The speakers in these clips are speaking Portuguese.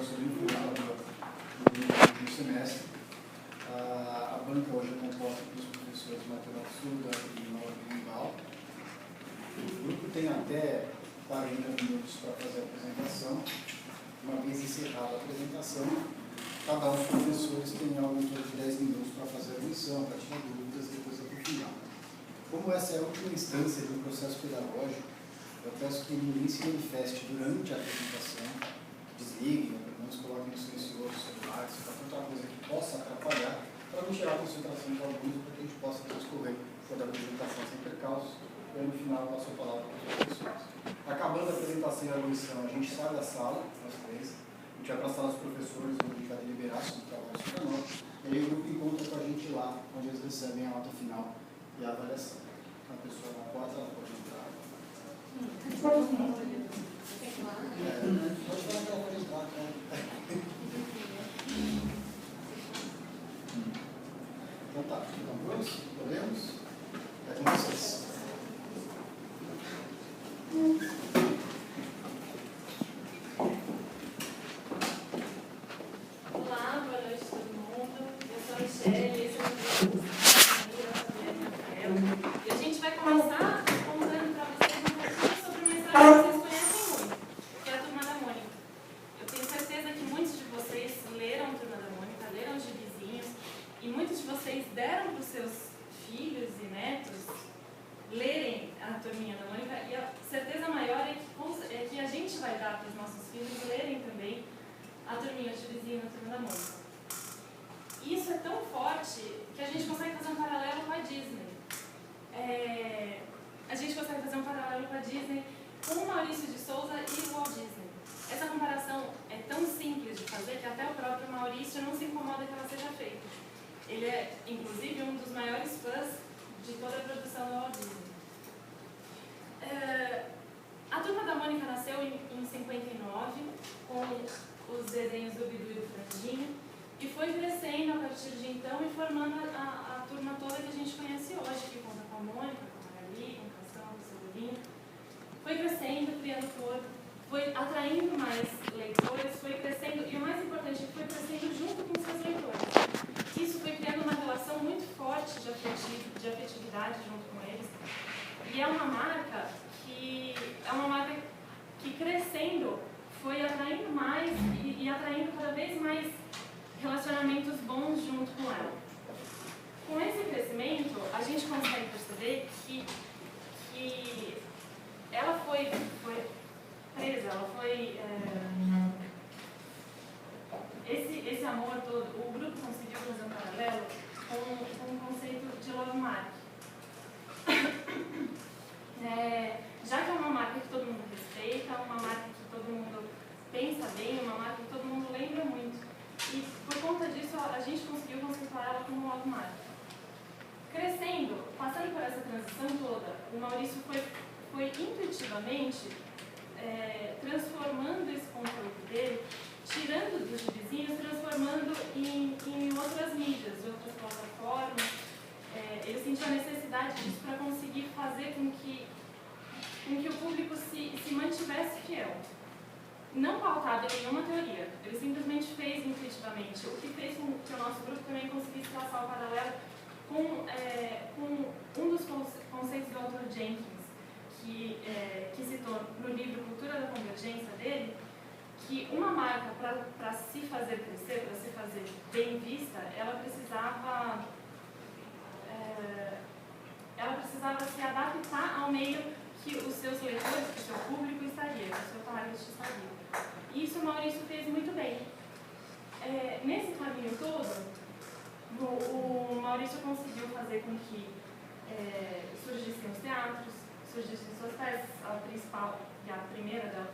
sobre o final do semestre. A banca hoje é composta pelos professores Matheus Surda e Mauro Bimbal. O grupo tem até 40 minutos para fazer a apresentação. Uma vez encerrada a apresentação, cada um dos professores tem algo em torno de 10 minutos para fazer a lição, para tirar dúvidas e depois até o final. Como essa é a última instância do processo pedagógico, eu peço que ninguém se manifeste durante a apresentação, desliguem, ou pelo menos coloquem no silencioso, celular, se for outra coisa que possa atrapalhar, para não tirar a concentração do aluno, para que a gente possa discorrer toda a apresentação sem percalços, e no final eu passo a palavra para os professores. Acabando a apresentação e a lição, a gente sai da sala, nós três, a gente vai para a sala dos professores, onde a gente vai deliberar sobre o trabalho sobre a nota, e aí o grupo encontra com a gente lá, onde eles recebem a nota final e a avaliação. A pessoa na porta, ela pode entrar. Pode falar que ela pode entrar, cara. Então tá, ficam prontos? Podemos? É com vocês. Olá, boa noite a todo mundo. Eu sou a Michelle, esse é o meu grupo. E a gente vai começar contando para vocês um pouquinho sobre uma história que vocês conhecem muito, que é a Turma da Mônica. Eu tenho certeza que muitos de vocês leram a Turma da Mônica, leram os gibizinhos, e muitos de vocês deram para os seus filhos e netos lerem a Turminha da Mônica, e a certeza maior é que a gente vai dar para os nossos filhos lerem também a Turminha, o gibizinho na Turma da Mônica. E isso é tão forte que a gente consegue fazer um paralelo com a Disney. A gente consegue fazer um paralelo com a Disney, com o Maurício de Souza e o Walt Disney. Essa comparação é tão simples de fazer que até o próprio Maurício não se incomoda que ela seja feita. Ele é, inclusive, um dos maiores fãs de toda a produção do Walt Disney. A Turma da Mônica nasceu em 59, com os desenhos do Bidu e do Franjinho, e foi crescendo a partir de então e formando a turma toda que a gente conhece hoje, que conta com a Mônica, com a Magali, com o Castão, com o Cebolinha. Foi crescendo, criando cor, foi atraindo mais leitores, foi crescendo, e o mais importante, foi crescendo junto com seus leitores. Isso foi criando uma relação muito forte de afetividade junto com eles. E é uma marca que crescendo foi atraindo mais e atraindo cada vez mais relacionamentos bons junto com ela. Com esse crescimento, a gente consegue perceber que ela foi presa, ela foi... Esse amor todo, o grupo conseguiu fazer um paralelo com o conceito de logomarca. Já que é uma marca que todo mundo respeita, uma marca que todo mundo pensa bem, uma marca que todo mundo lembra muito. E por conta disso a gente conseguiu conceituar ela como uma logomarca. Crescendo, passando por essa transição toda, o Maurício foi intuitivamente transformando esse conteúdo dele, tirando dos gibizinhos, transformando em outras mídias, em outras plataformas. Ele sentiu a necessidade disso para conseguir fazer com que o público se mantivesse fiel. Não pautado em nenhuma teoria, ele simplesmente fez intuitivamente, o que fez com que o nosso grupo também conseguisse traçar o paralelo com um dos conceitos do autor Jenkins, que citou no livro Cultura da Convergência dele, que uma marca, para se fazer crescer, para se fazer bem vista, ela precisava se adaptar ao meio que os seus leitores, que o seu público estaria, que o seu target estaria. E isso o Maurício fez muito bem. Nesse caminho todo, o Maurício conseguiu fazer com que surgissem os teatros, surgissem suas peças. A principal, e a primeira dela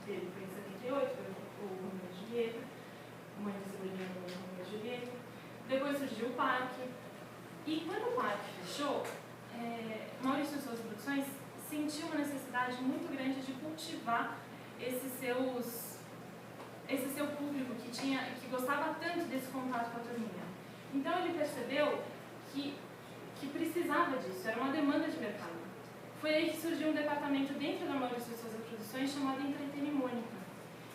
dele foi em 78, foi o Romeu e Julieta, Mãe do Cebolinha no Romeu e Julieta. Depois surgiu o Parque. E quando o Parque fechou, Maurício e suas produções sentiu uma necessidade muito grande de cultivar esse seu público que gostava tanto desse contato com a turminha. Então ele percebeu que precisava disso, era uma demanda de mercado. Foi aí que surgiu um departamento dentro da Maurício de Souza Produções chamado Entretenimônica.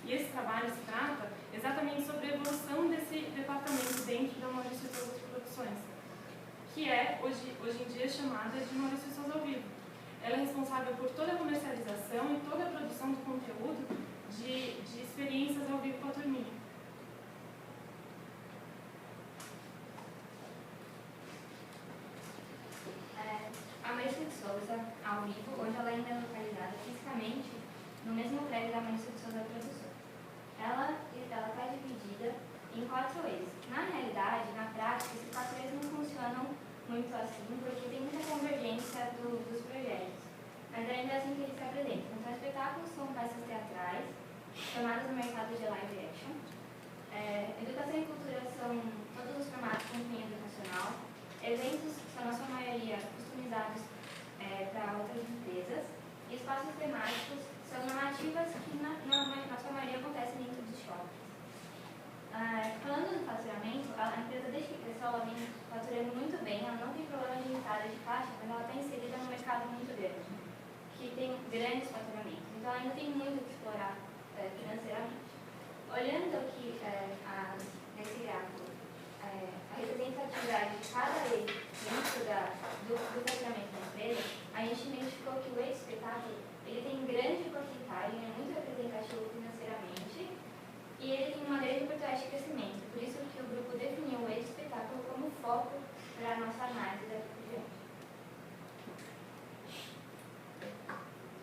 E esse trabalho se trata exatamente sobre a evolução desse departamento dentro da Maurício de Souza Produções, que é, hoje em dia, chamada de Maurício de Souza ao Vivo. Ela é responsável por toda a comercialização e toda a produção do conteúdo de experiências ao vivo com a turminha. A Maurício de Souza, ao vivo, hoje ela ainda é localizada fisicamente no mesmo prédio da Maurício de Souza Produções. Ela está dividida em 4 eixos. Na realidade, na prática, esses 4 eixos não funcionam muito assim, porque tem muita convergência dos projetos. Mas ainda assim que eles se apresentam. Então, espetáculos são peças teatrais, chamadas no mercado de live action. Educação e cultura são todos os formatos com cunho educacional. Eventos são, na sua maioria, customizados para outras empresas. E espaços temáticos são narrativas que, na sua maioria, acontecem dentro de shoppings. Falando do faturamento, a empresa, desde que cresceu, ela vem faturando muito bem. Ela não tem problema de entrada de caixa, mas ela está inserida num mercado muito grande, que tem grandes faturamentos. Então, ela ainda tem muito que explorar financeiramente. Olhando aqui nesse gráfico, a representatividade de cada eixo dentro do faturamento da empresa, a gente identificou que o eixo espetáculo ele tem grande porcentagem, é muito representativo financeiramente, e ele tem uma grande oportunidade de crescimento. Por isso que o grupo definiu o eixo espetáculo como foco para a nossa análise daqui por diante.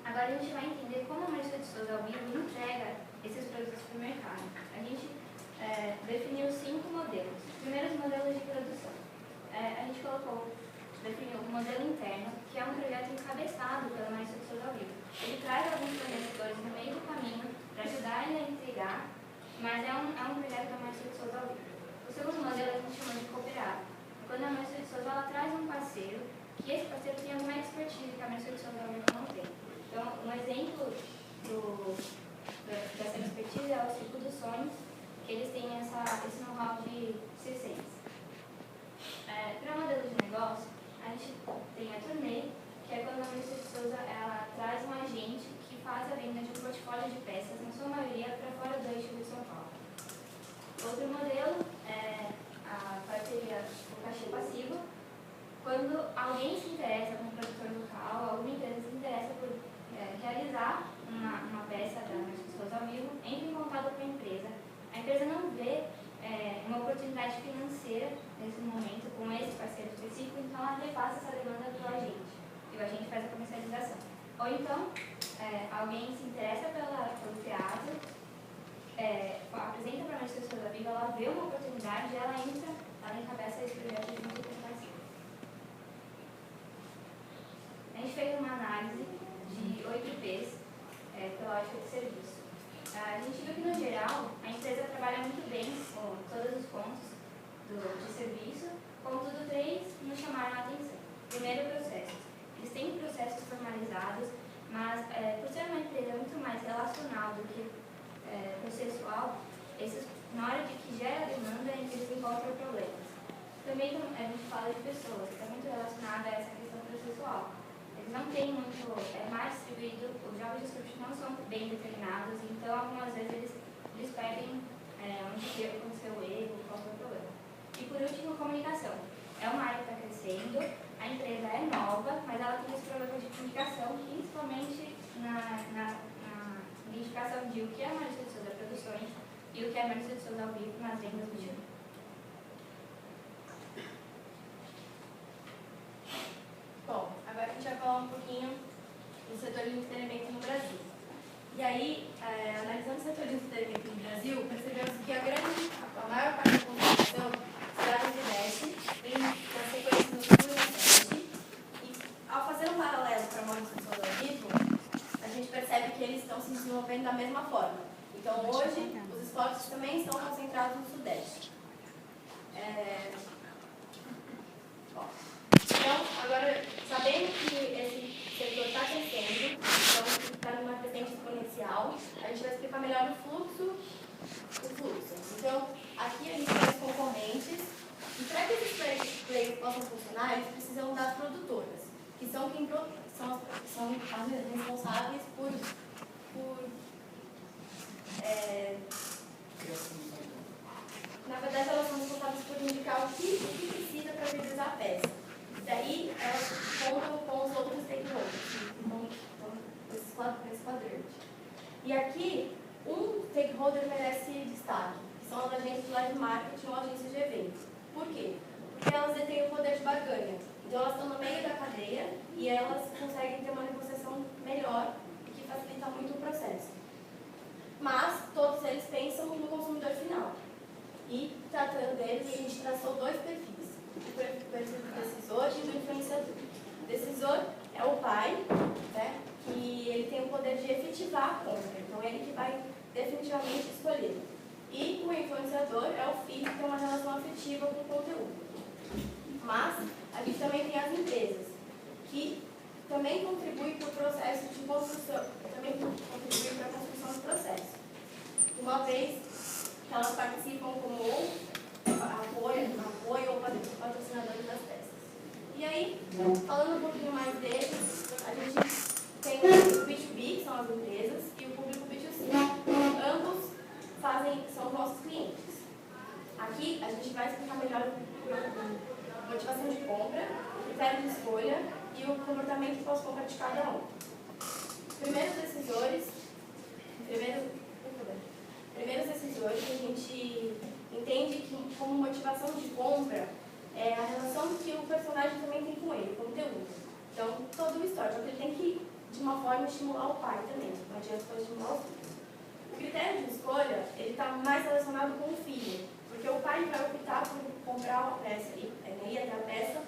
Agora a gente vai entender como a Maurício de Souza ao Vivo entrega esses produtos para o mercado. A gente definiu 5 modelos. Primeiros modelos de produção. A gente definiu o modelo interno, que é um projeto encabeçado pela Maurício de Souza ao Vivo. Ele traz alguns fornecedores no meio do caminho para ajudar ele a entregar, mas é um projeto da Maurício de Souza ao Vivo. O segundo modelo a gente chama de cooperado. Quando a Maurício de Souza ela traz um parceiro, que esse parceiro tem alguma expertise que a Maurício de Souza ao Vivo não tem. Então, um exemplo dessa expertise é o Circo dos Sonhos, que eles têm esse know-how de circenses. Para o modelo de negócio, a gente tem a turnê, que é quando a Maurício de Souza ela traz um agente que faz a venda de um portfólio de peças, na sua maioria, para fora do eixo de São Paulo. Outro modelo é a parceria, o cachê passivo, quando alguém se interessa, como produtor local, alguma empresa se interessa por realizar uma peça da Maurício de Souza ao Vivo, entra em contato com a empresa não vê uma oportunidade financeira nesse momento com esse parceiro específico, então ela repassa essa demanda para o agente, e o agente faz a comercialização. Ou então, alguém se interessa pelo teatro, apresenta para a Maurício de Souza ao Vivo, ela vê uma oportunidade e ela encabeça esse projeto junto com o parceiro. A gente fez uma análise de 8 P's pela ótica de serviço. A gente viu que, no geral, a empresa trabalha muito bem com todos os pontos de serviço, contudo, 3 nos chamaram a atenção. Primeiro, processos. Eles têm processos formalizados, mas, por ser uma empresa muito mais relacional do que processual, na hora de que gera demanda, eles encontram problemas. Também a gente fala de pessoas, que está muito relacionada a essa questão processual. Eles não têm muito, mais distribuído, os job descriptions não são bem determinados, então algumas vezes eles perdem onde aconteceu o erro, qual foi o problema. E por último, comunicação. É uma área que está crescendo, a empresa é nova, mas ela tem esse problema de comunicação, principalmente na identificação de o que é a Maurício de Souza Produções e o que é a Maurício de Souza ao Vivo nas vendas do dia. Bom, agora a gente vai falar um pouquinho do setor de entretenimento no Brasil. E aí, analisando o setor de entretenimento no Brasil, percebemos que a maior parte da contribuição será do Sudeste, na sequência do Sul e Nordeste. E ao fazer um paralelo para a Maurício de Souza ao Vivo, a gente percebe que eles estão se desenvolvendo da mesma forma. Então, hoje, os esportes também estão concentrados no Sudeste. Então, agora, sabendo que esse setor está crescendo, então está numa crescente exponencial, a gente vai explicar melhor o fluxo. Então, aqui a gente tem os concorrentes, e para que esses players possam funcionar, eles precisam das produtoras, que são as responsáveis por Na verdade, elas são responsáveis por indicar o que precisa para realizar a peça. Daí, elas contam com os outros stakeholders, então esse quadrante. E aqui, um stakeholder merece destaque, que são as agências de live marketing ou agências de evento. Por quê? Porque elas detêm o poder de barganha. Então, elas estão no meio da cadeia e elas conseguem ter uma negociação melhor, o que facilita muito o processo. Mas, todos eles pensam no consumidor final. E, tratando deles, a gente traçou dois perfis. O perfil do decisor e do influenciador. O decisor é o pai, né, que ele tem o poder de efetivar a compra. Então, ele que vai definitivamente escolher. E o influenciador é o filho que tem uma relação afetiva com o conteúdo. Mas, a gente também tem as empresas, que também contribuem para o processo de construção, também contribuem para a construção do processo. Uma vez que elas participam como apoio ou patrocinadores das peças. E aí, falando um pouquinho mais deles, a gente tem o B2B, que são as empresas, e o público B2C. Ambos são nossos clientes. Aqui, a gente vai explicar melhor a motivação de compra, o critério de escolha e o comportamento pós-compra de cada um. Primeiros decisores, a gente entende que como motivação de compra é a relação que o personagem também tem com ele, o conteúdo. Então, todo o histórico, ele tem que, de uma forma, estimular o pai também, não adianta só estimular o filho. O critério de escolha, ele está mais relacionado com o filho, porque o pai vai optar por comprar uma peça, ir até a peça,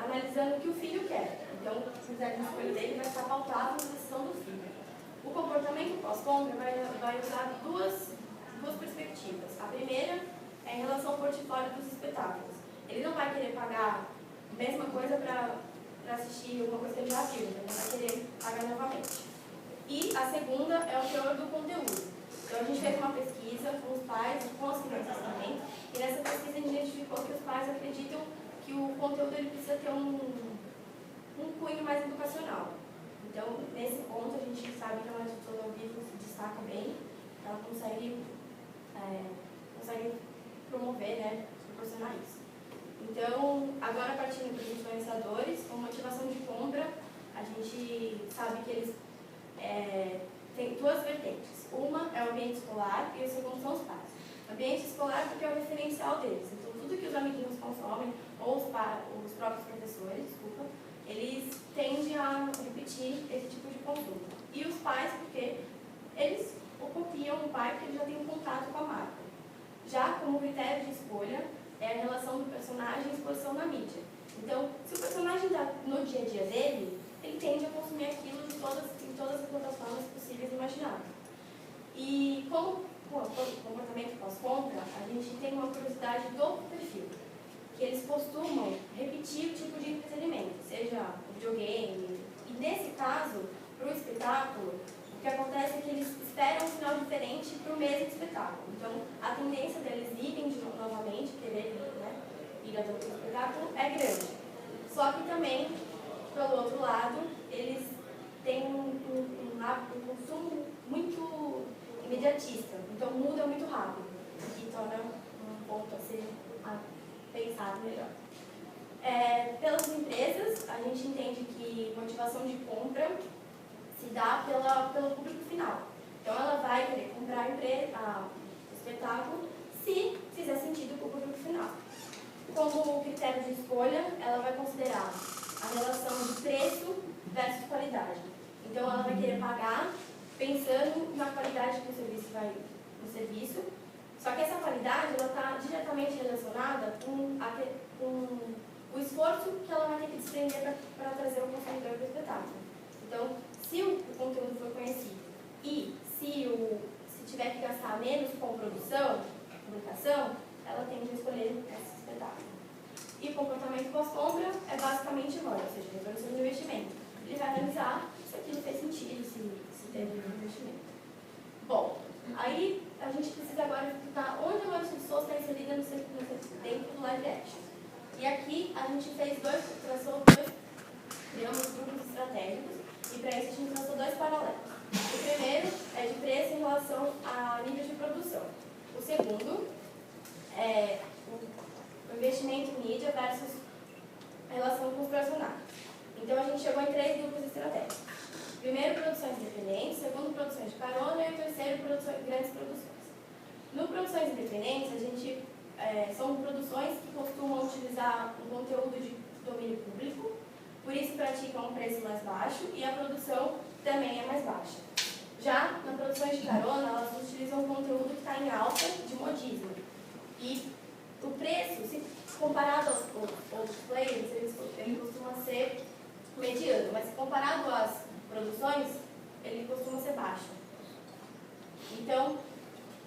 analisando o que o filho quer. Então, o critério de escolha dele vai estar pautado na decisão do filho. O comportamento pós-compra vai usar duas perspectivas. A primeira é em relação ao portfólio dos espetáculos. Ele não vai querer pagar a mesma coisa para assistir alguma coisa que ele já viu, então ele vai querer pagar novamente. E a segunda é o teor do conteúdo. Então a gente fez uma pesquisa com os pais, com as crianças também, e nessa pesquisa a gente identificou que os pais acreditam que o conteúdo ele precisa ter um cunho mais educacional. Então, nesse ponto, a gente sabe que a editora ao vivo se destaca bem, ela consegue promover, né, proporcionar isso. Então, agora partindo para os influenciadores, com motivação de compra, a gente sabe que eles têm duas vertentes. Uma é o ambiente escolar e o segundo são os pais. O ambiente escolar porque é o referencial deles. Então, tudo que os amiguinhos consomem, ou os próprios professores, eles tendem a repetir esse tipo de conduta. E os pais, porque eles copiam o pai, porque ele já tem um contato com a marca. Já como critério de escolha, é a relação do personagem e exposição na mídia. Então, se o personagem está no dia a dia dele, ele tende a consumir aquilo em todas as plataformas possíveis e imagináveis. E como comportamento pós-compra, a gente tem uma curiosidade do perfil, que eles costumam repetir o tipo de entretenimento, seja o videogame. E nesse caso, para o espetáculo, o que acontece é que eles esperam um final diferente para o mesmo espetáculo. Então, a tendência deles irem novamente, querer ir até o espetáculo, é grande. Só que também, pelo outro lado, eles têm um consumo muito imediatista. Então, muda muito rápido, o que torna um ponto a ser pensado melhor. Pelas empresas, a gente entende que motivação de compra se dá pelo público final. Então, ela vai querer comprar o espetáculo se fizer sentido para o público final. Como critério de escolha, ela vai considerar a relação de preço versus qualidade. Então, ela vai querer pagar pensando na qualidade que o serviço. Só que essa qualidade está diretamente relacionada com o esforço que ela vai ter que desprender para trazer o consumidor para o espetáculo. Então, se o conteúdo for conhecido e se tiver que gastar menos com publicação, ela tende a escolher esse espetáculo. E o comportamento pós-compra é basicamente igual, ou seja, retorno sobre o investimento. Ele vai analisar se aquilo fez sentido, se teve um investimento. Bom, aí a gente precisa agora explicar onde a Maurício de Souza está inserida dentro do live action. E aqui a gente criamos grupos estratégicos, e para isso a gente traçou dois paralelos. O primeiro é de preço em relação a nível de produção. O segundo é o investimento em mídia versus a relação com os profissionais. Então, a gente chegou em 3 grupos estratégicos. Primeiro, produções independentes. Segundo, produções de carona. E o terceiro, grandes produções. No produções independentes, a gente, são produções que costumam utilizar um conteúdo de domínio público, por isso praticam um preço mais baixo e a produção também é mais baixa. Já na produções de carona, elas utilizam um conteúdo que está em alta de modismo. E o preço, se comparado aos outros players, ele costuma ser mediano, mas se comparado às produções, ele costuma ser baixo. Então,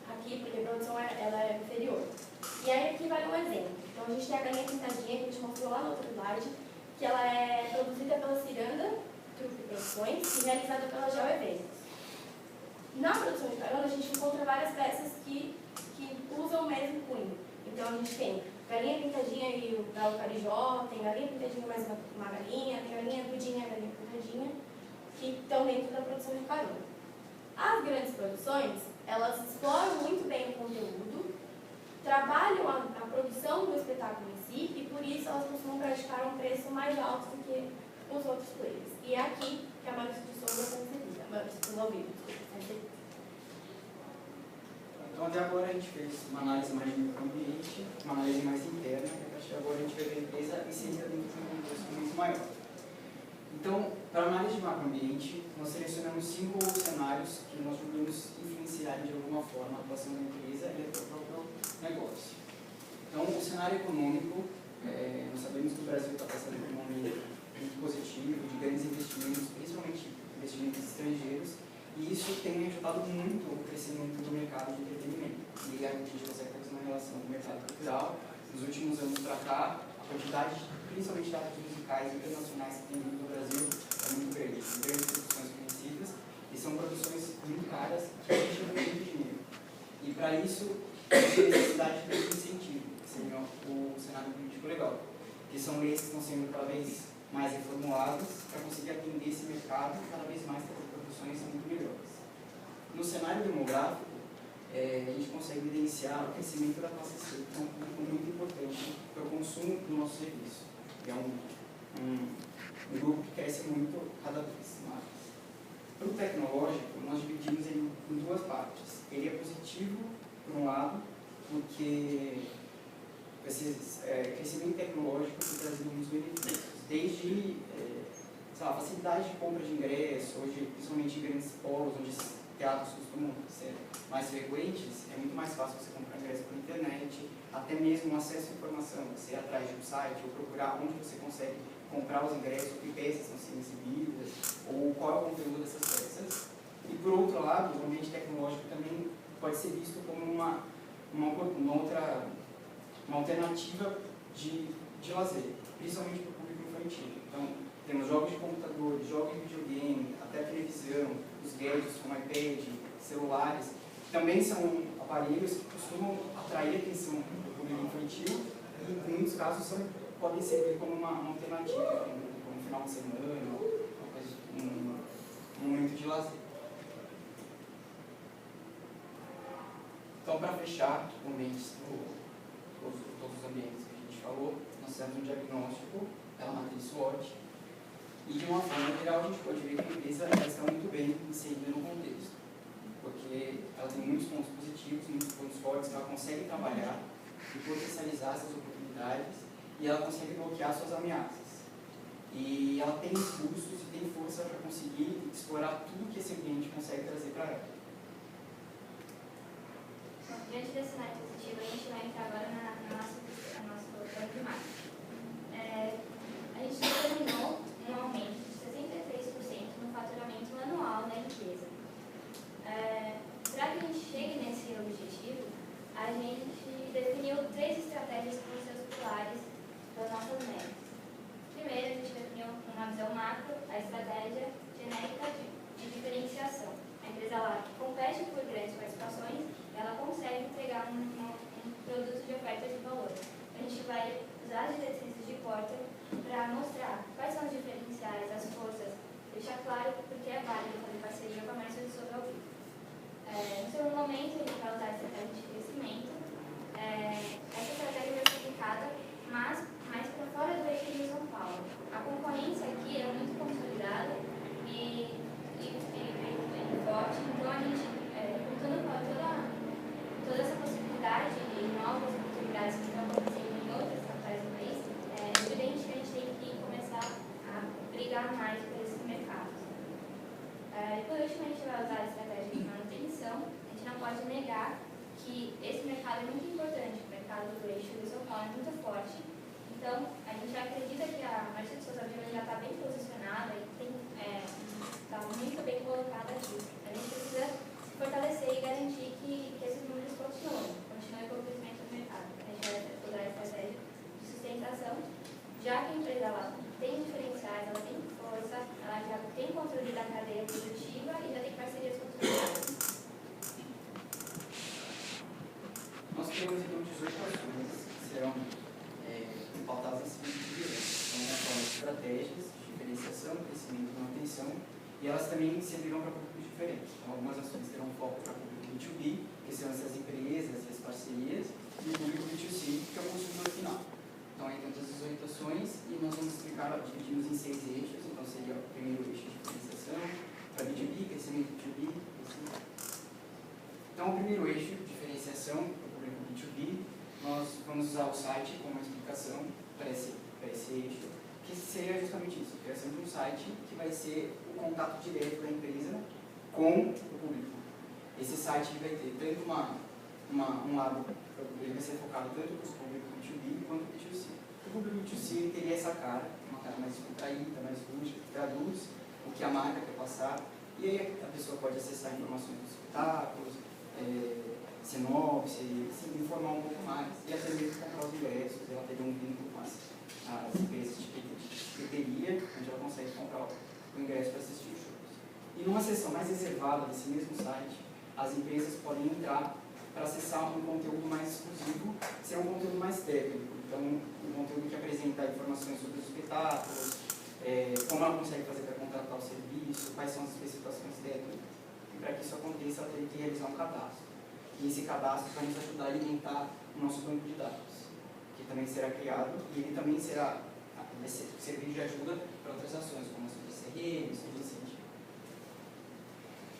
aqui, porque a produção ela é inferior. E aí aqui vale um exemplo. Então, a gente tem a galinha pintadinha, que a gente mostrou lá na outra slide, que ela é produzida pela Ciranda Trupe Produções e realizada pela Geo Eventos. Na produção de carona, a gente encontra várias peças que usam o mesmo cunho. Então, a gente tem galinha pintadinha e o galo carijó, tem galinha pintadinha mais uma galinha, tem galinha grudinha e galinha pintadinha, que estão dentro da produção de carona. As grandes produções, elas exploram muito bem o conteúdo, trabalham a produção do espetáculo em si e, por isso, elas costumam praticar um preço mais alto do que os outros players. E é aqui que a Maurício de Souza é concebida. Maurício de Souza, desculpa. Então, até agora a gente fez uma análise mais de microambiente, uma análise mais interna, e a partir de agora a gente vai ver a empresa inserida dentro de um contexto muito maior. Então, para a análise de macroambiente, nós selecionamos 5 cenários que nós julgamos influenciarem de alguma forma a atuação da empresa e até o próprio negócio. Então, o cenário econômico, nós sabemos que o Brasil está passando por um momento muito positivo, de grandes investimentos, principalmente investimentos estrangeiros, e isso tem ajudado muito o crescimento do mercado de entretenimento. E a gente consegue fazer uma relação com o mercado cultural. Nos últimos anos para cá, a quantidade, principalmente de artes musicais internacionais que tem vindo no Brasil é muito grande. Tem grandes produções conhecidas e são produções muito caras que exigem muito dinheiro. E para isso, a gente tem necessidade de um incentivo, que seria o cenário político legal, que são leis que estão sendo cada vez mais reformuladas para conseguir atender esse mercado e cada vez mais ter produções muito melhores. No cenário demográfico, a gente consegue evidenciar o crescimento da classe C, que é um público muito importante para o consumo do nosso serviço. É um grupo que cresce muito cada vez mais. Para o tecnológico, nós dividimos ele em 2 partes. Ele é positivo, por um lado, porque esse crescimento tecnológico tem trazido muitos benefícios, desde facilidade de compra de ingresso, hoje, principalmente em grandes polos, onde teatros costumam ser mais frequentes, é muito mais fácil você comprar ingresso por internet, até mesmo o acesso à informação, você ir atrás de um site ou procurar onde você consegue comprar os ingressos, que peças estão sendo exibidas, ou qual é o conteúdo dessas peças. E por outro lado, o ambiente tecnológico também pode ser visto como uma alternativa de lazer, principalmente para o público infantil. Então, temos jogos de computador, jogos de videogame, até televisão, os gadgets como iPad, celulares, que também são aparelhos que costumam atrair a atenção do público infantil e, em muitos casos, podem servir como uma alternativa, como um final de semana, um momento de lazer. Então, para fechar todos os ambientes que a gente falou, nós fizemos um diagnóstico pela matriz SWOT e, de uma forma geral, a gente pode ver que a empresa está muito bem inserida no contexto, porque ela tem muitos pontos positivos, muitos pontos fortes que ela consegue trabalhar e potencializar essas oportunidades e ela consegue bloquear suas ameaças. E ela tem recursos e tem força para conseguir explorar tudo que esse ambiente consegue trazer para ela. Diante desse cenário positivo, a gente vai entrar agora no nosso plano de marketing. A gente determinou um aumento de 63% no faturamento anual da empresa. Para que a gente chegue nesse objetivo, a gente definiu 3 estratégias com seus pilares das nossas metas. Primeiro, a gente definiu uma visão macro, a estratégia genérica de diferenciação. A empresa ela compete por grandes participações, ela consegue entregar um produto de oferta de valor. A gente vai usar as diretrizes de Porter para mostrar quais são os diferenciais, as forças, deixar claro porque é válido fazer parceria com a Comércio pode negar que esse mercado é muito importante, o mercado do eixo do São Paulo é muito forte. Então, a gente acredita que a Marcia de Souza Lima já está bem posicionada e está muito bem colocada aqui. A gente precisa fortalecer e garantir que esses números continuem com o crescimento do mercado. A gente vai estudar a estratégia de sustentação, já que a empresa ela tem diferenciais, ela tem força, ela já tem controle da cadeia produtiva e já tem parcerias com os mercados. Nós temos então 18 ações que serão pautadas em seguinte direção. Então, nós falamos de estratégias, de diferenciação, crescimento e manutenção, e elas também servirão para públicos diferentes. Então, algumas ações terão foco para público B2B, que são essas empresas e as parcerias, e o público B2C, que é o consumidor final. Então, aí temos as 18 ações e nós vamos explicar, dividimos em 6 eixos. Então, seria o primeiro eixo de diferenciação, para B2B, crescimento B2B, crescimento. Então, o primeiro eixo de diferenciação, para o público B2B, nós vamos usar o site como explicação para esse eixo, que seria justamente isso, a criação de um site que vai ser o contato direto da empresa com o público. Esse site vai ter tanto um lado, ele vai ser focado tanto para o público B2B quanto para o B2C. O público B2C teria essa cara, uma cara mais contraída, mais rústica, que traduz o que a marca quer passar, e aí a pessoa pode acessar informações dos espetáculos, sinopse, se informar um pouco mais, e até mesmo comprar os ingressos, ela teria um vínculo com as empresas de bilheteria, onde ela consegue comprar o ingresso para assistir os shows. E numa seção mais reservada desse mesmo site, as empresas podem entrar para acessar um conteúdo mais exclusivo, ser um conteúdo mais técnico. Então, um conteúdo que apresenta informações sobre os espetáculos, como ela consegue fazer para contratar o serviço, quais são as especificações técnicas. E para que isso aconteça, ela teria que realizar um cadastro. E esse cadastro vai nos ajudar a alimentar o nosso banco de dados, que também será criado, e ele também vai servir de ajuda para outras ações, como as de CRM, de incentivo.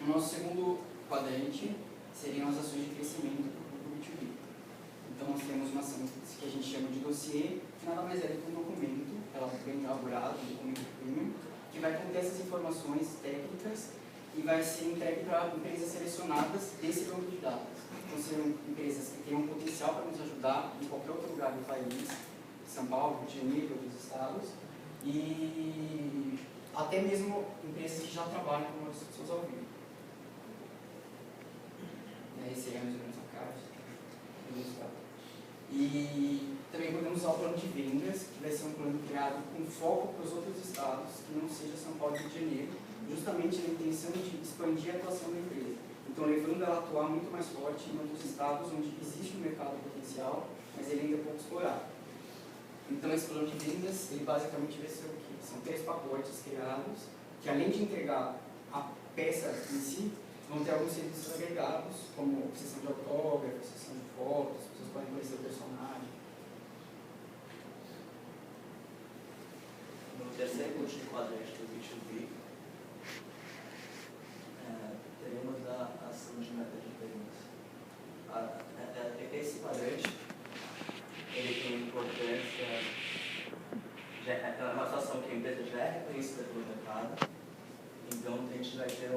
O nosso segundo quadrante seriam as ações de crescimento para o público B2B. Então, nós temos uma ação que a gente chama de dossiê, que nada mais é do que um documento, ela bem elaborado, um documento premium, que vai conter essas informações técnicas e vai ser entregue para empresas selecionadas desse banco de dados. Então, serão empresas que têm um potencial para nos ajudar em qualquer outro lugar do país, São Paulo, Rio de Janeiro, outros estados, e até mesmo empresas que já trabalham com as pessoas ao vivo. E aí seria mais ou menos a caixa. E também podemos usar o plano de vendas, que vai ser um plano criado com foco para os outros estados, que não seja São Paulo e Rio de Janeiro, justamente na intenção de expandir a atuação da empresa. Então, levando ela a atuar muito mais forte em outros estados onde existe um mercado potencial, mas ele ainda é pouco explorado. Então, esse plano de vendas, ele basicamente vai ser o quê? São 3 pacotes criados, que além de entregar a peça em si, vão ter alguns serviços agregados, como sessão de autógrafo, sessão de fotos, as pessoas podem conhecer o personagem. No terceiro e último quadrante do B2B, teremos a ação de meta de vendas. Esse quadrante ele tem importância, é uma situação que a empresa já é reconhecida pelo mercado, então a gente vai ter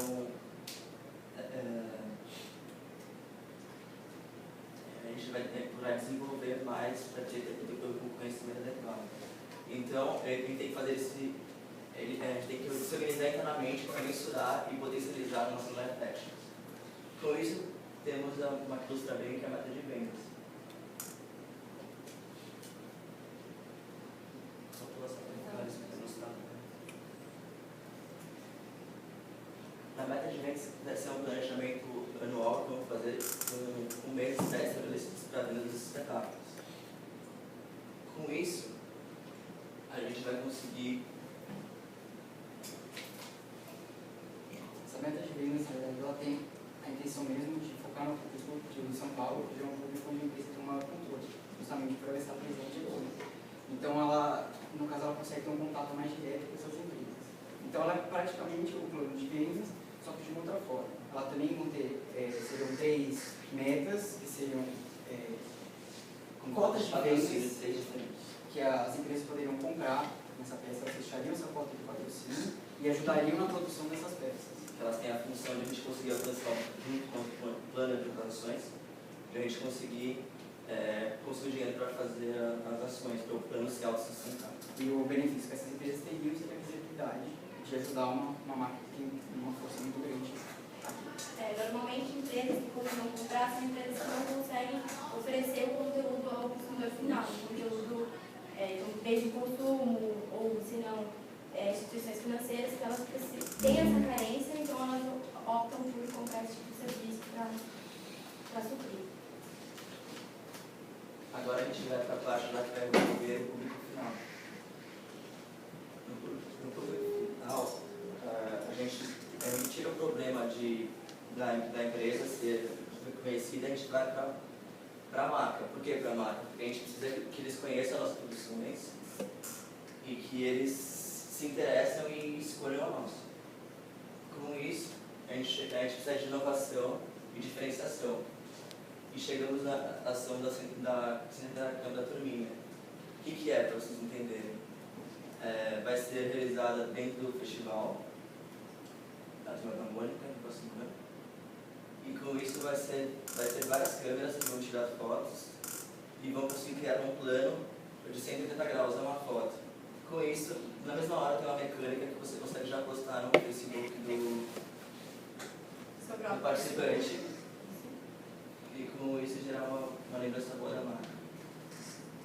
a gente vai desenvolver mais para ter o conhecimento adequado. Então, ele tem que fazer a gente tem que se organizar internamente para mensurar e potencializar nossas live actions. Com isso, temos uma que ilustra bem, que é a meta de vendas. Só para passar isso para ilustrar. Na meta de vendas deve ser um planejamento anual que vamos fazer um mês de testes estabelecidos para venda dos espetáculos. Com isso, a gente vai conseguir. Essa meta de vendas, na verdade, ela tem a intenção mesmo de focar no público de São Paulo, que é um público onde a empresa tem um maior controle, justamente para ela estar presente aqui. Então, ela, no caso, ela consegue ter um contato mais direto com essas empresas. Então, ela é praticamente o plano de vendas, só que de uma outra forma. Ela também vão ter, seriam 3 metas, que seriam cotas de vendas, que as empresas poderiam comprar nessa peça, elas fechariam essa cota de patrocínio e ajudariam na produção dessas peças. elas têm a função de a gente conseguir alcançar, junto com o plano de operações, de a gente conseguir o dinheiro para fazer as ações, para o plano se autossustentar. E o benefício que essas empresas teriam seria a visibilidade de ajudar uma marca que tem uma força muito grande. Normalmente, empresas que costumam comprar são empresas que não conseguem oferecer o conteúdo ao consumidor final, o conteúdo de bem de consumo, ou se não, instituições financeiras, que elas têm essa carência, então elas optam por comprar esse tipo de serviço para suprir. Agora a gente vai para a parte lá que vai envolver o público final. No público final, a gente tira o problema da empresa ser reconhecida, a gente vai para a marca. Por que para a marca? Porque a gente precisa que eles conheçam as nossas produções e que eles se interessam e escolham a nossa. Com isso, a gente precisa de inovação e diferenciação. E chegamos na ação da Câmara da Turminha. O que é, para vocês entenderem? Vai ser realizada dentro do festival da Turma da Mônica, no próximo ano. E com isso vai ter várias câmeras que vão tirar fotos e vão conseguir criar um plano de 180 graus a uma foto. Com isso, na mesma hora tem uma mecânica que você consegue já postar no Facebook do participante. E com isso gerar uma lembrança boa da marca.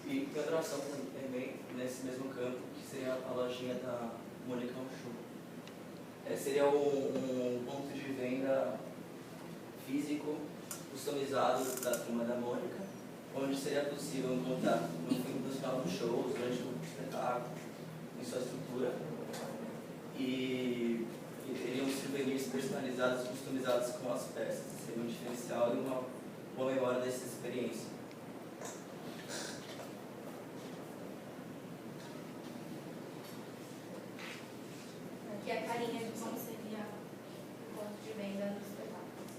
E tem outra ação também nesse mesmo campo, que seria a lojinha da Mônica Show. Seria um ponto de venda físico, customizado da Turma da Mônica, onde seria possível encontrar no final dos shows, durante o espetáculo, em sua estrutura. E teriam souvenirs personalizados, customizados com as peças. Seria um diferencial e uma boa memória dessa experiência. Aqui é a carinha de como seria o ponto de venda dos espetáculos.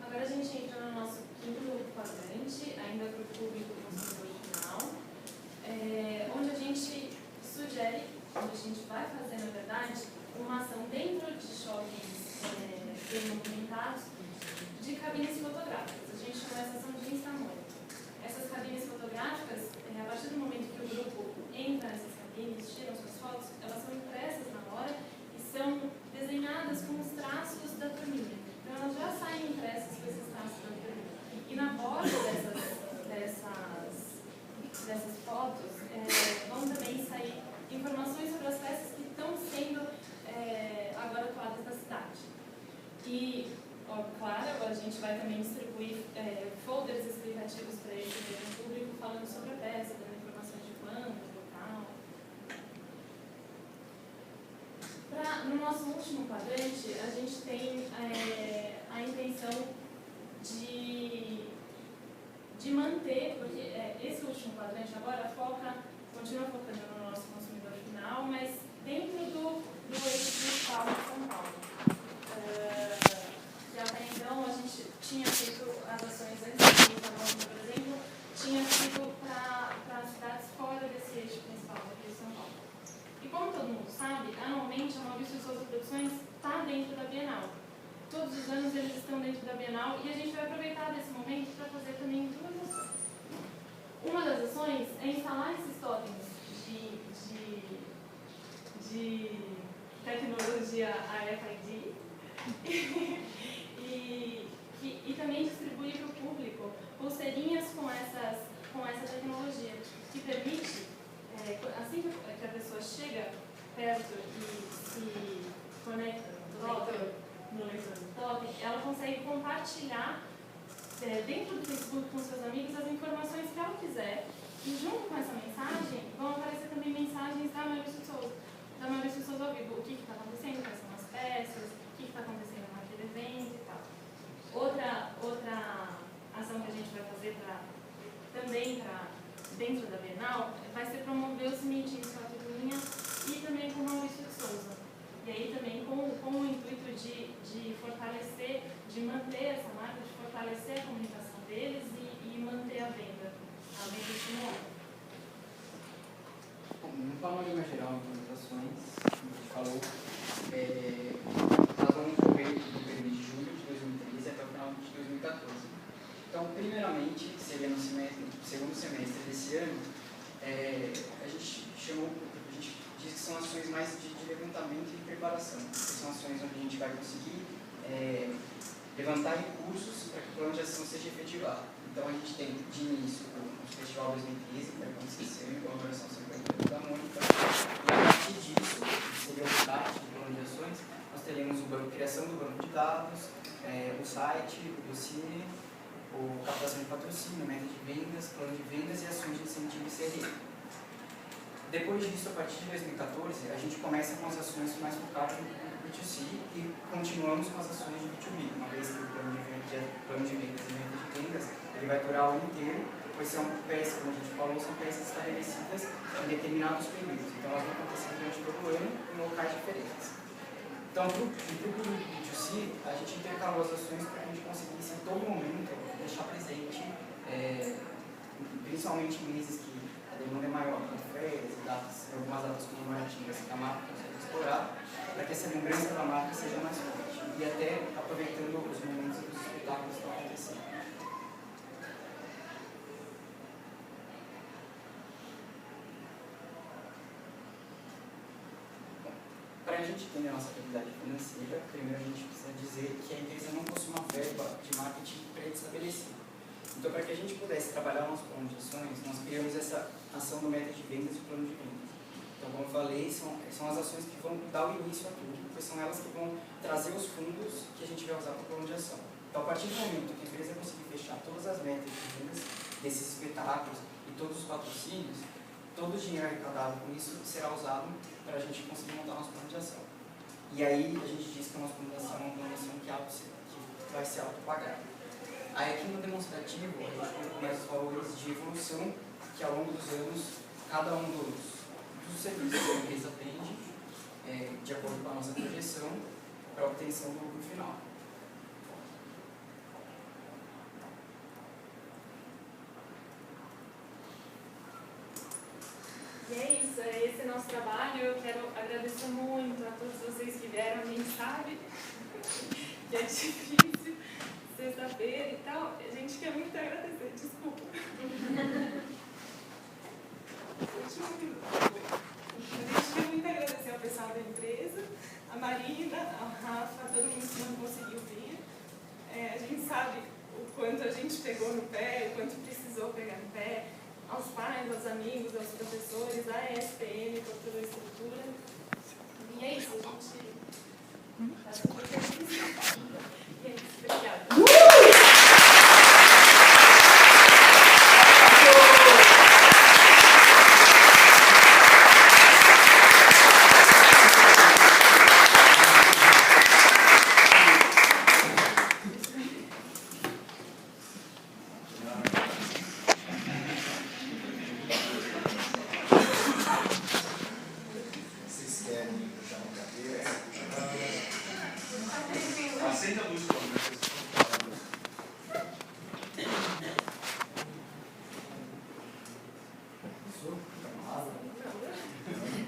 Agora a gente entra no nosso quinto quadrante, ainda para o público consumidor final, onde a gente sugere, onde a gente vai fazer, na verdade, uma ação dentro de shoppings bem movimentados, de cabines fotográficas. A gente chama essa ação de Instamônica. Essas cabines fotográficas, a partir do momento que o grupo entra nessas cabines, tiram suas fotos, elas são impressas na hora e são desenhadas com os traços da turminha. Então elas já saem impressas com esses traços da turminha. E na borda dessas fotos vão também sair informações sobre as peças que estão sendo agora atuadas na cidade. E claro, agora a gente vai também distribuir folders explicativos para esse mesmo público, falando sobre a peça, dando informações de plano, local. No nosso último quadrante, a gente tem a intenção de manter, porque esse último quadrante agora continua focando no nosso consumidor final, mas dentro do eixo principal de São Paulo. E até então a gente tinha feito as ações antes do Itaúna, por exemplo, tinha sido para cidades fora desse eixo principal aqui de São Paulo. E como todo mundo sabe, anualmente a Maurício Souza Produções está dentro da Bienal. Todos os anos eles estão dentro da Bienal e a gente vai aproveitar desse momento para fazer também duas ações. Uma das ações é instalar esses totens de tecnologia RFID e também distribuir para o público pulseirinhas com essa tecnologia, que permite, assim que a pessoa chega perto e se conecta no leitor do totem, ela consegue compartilhar dentro do Facebook com seus amigos as informações que ela quiser. E junto com essa mensagem vão aparecer também mensagens da Maurício Souza ao vivo. O que está acontecendo, quais são as peças, o que está acontecendo naquele evento e tal. Outra ação que a gente vai fazer também dentro da Bienal vai ser promover os meetings com a turminha e também com o Maurício de Souza. E aí também com o intuito de fortalecer, de manter essa marca, de fortalecer a comunicação deles e manter a venda estimulada. no panorama geral, então, das ações, como a gente falou, nós vamos ocorrer do período de julho de 2013 até o final de 2014. Então, primeiramente, seria no segundo semestre desse ano, a gente diz que são ações mais de levantamento e preparação, que são ações onde a gente vai conseguir levantar recursos para que o plano de ação seja efetivado. Então, a gente tem, de início, o Festival 2013, que vai acontecer em colaboração com a Empresa da Mônica, e a partir disso, que seria o start do plano de ações, nós teremos a criação do banco de dados, o site, o dossiê, a captação de patrocínio, meta de vendas, plano de vendas e ações de incentivo e CRM. Depois disso, a partir de 2014, a gente começa com as ações mais focadas no B2C e continuamos com as ações de B2B, uma vez que o plano de vendas e meta de vendas ele vai durar o ano inteiro, pois são peças, como a gente falou, são peças estabelecidas em determinados períodos. Então, elas vão acontecer durante todo o ano em locais diferentes. Então, no grupo do B2C, a gente intercalou as ações para a gente conseguisse, em todo momento, deixar presente, principalmente em meses que a demanda é maior, como férias e algumas datas comemorativas que a marca consegue explorar, para que essa lembrança da marca seja mais forte. E até aproveitando os momentos dos espetáculos que estão acontecendo. Para a gente entender a nossa atividade financeira, primeiro a gente precisa dizer que a empresa não possui uma verba de marketing pré-estabelecida. Então, para que a gente pudesse trabalhar nosso plano de ações, nós criamos essa ação do meta de vendas e o plano de vendas. Então, como eu falei, são as ações que vão dar o início a tudo, pois são elas que vão trazer os fundos que a gente vai usar para o plano de ação. Então, a partir do momento que a empresa conseguir fechar todas as metas de vendas desses espetáculos e todos os patrocínios, todo o dinheiro arrecadado com isso será usado para a gente conseguir montar nosso plano de ação. E aí a gente diz que o nosso plano de ação é um plano de ação que vai ser autopagado. Aí aqui no demonstrativo a gente começa os valores de evolução que ao longo dos anos cada um dos serviços que a empresa atende, de acordo com a nossa projeção, para a obtenção do lucro final. E é isso, esse é nosso trabalho. Eu quero agradecer muito a todos vocês que vieram. A gente sabe que é difícil, sexta-feira e tal. A gente quer muito agradecer, desculpa. A gente quer muito agradecer ao pessoal da empresa, a Marina, ao Rafa, a todo mundo que não conseguiu vir. A gente sabe o quanto a gente pegou no pé, o quanto precisou pegar no pé, aos pais, aos amigos, aos professores, à ESPM, por toda a estrutura. E é isso, a gente está super feliz. E é isso, obrigada.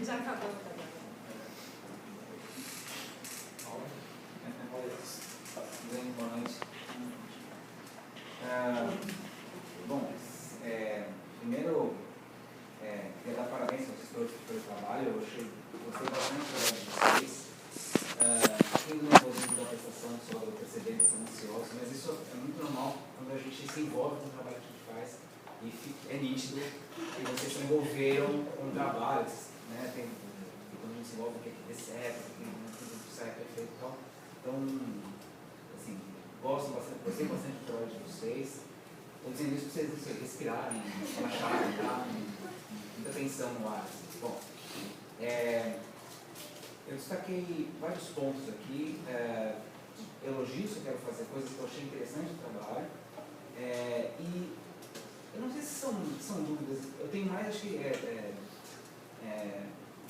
Já acabou. Boa noite. Bom, primeiro, queria dar parabéns aos gestores pelo trabalho. Eu gostei bastante do trabalho de vocês. Quem não ouviu da prestação só do perceber que são ansiosos, mas isso é muito normal quando a gente se envolve com o trabalho que a gente faz e é nítido que vocês se envolveram com o trabalho, né? Quando a gente se envolve, o que é certo, o que sai perfeito e tal. Então, assim, gostei bastante do trabalho de vocês. Estou dizendo isso para vocês respirarem, relaxarem, tá? Muita atenção no ar. Bom, eu destaquei vários pontos aqui, elogios que eu quero fazer, coisas que eu achei interessante do trabalho, e eu não sei se são dúvidas, eu tenho mais, acho que,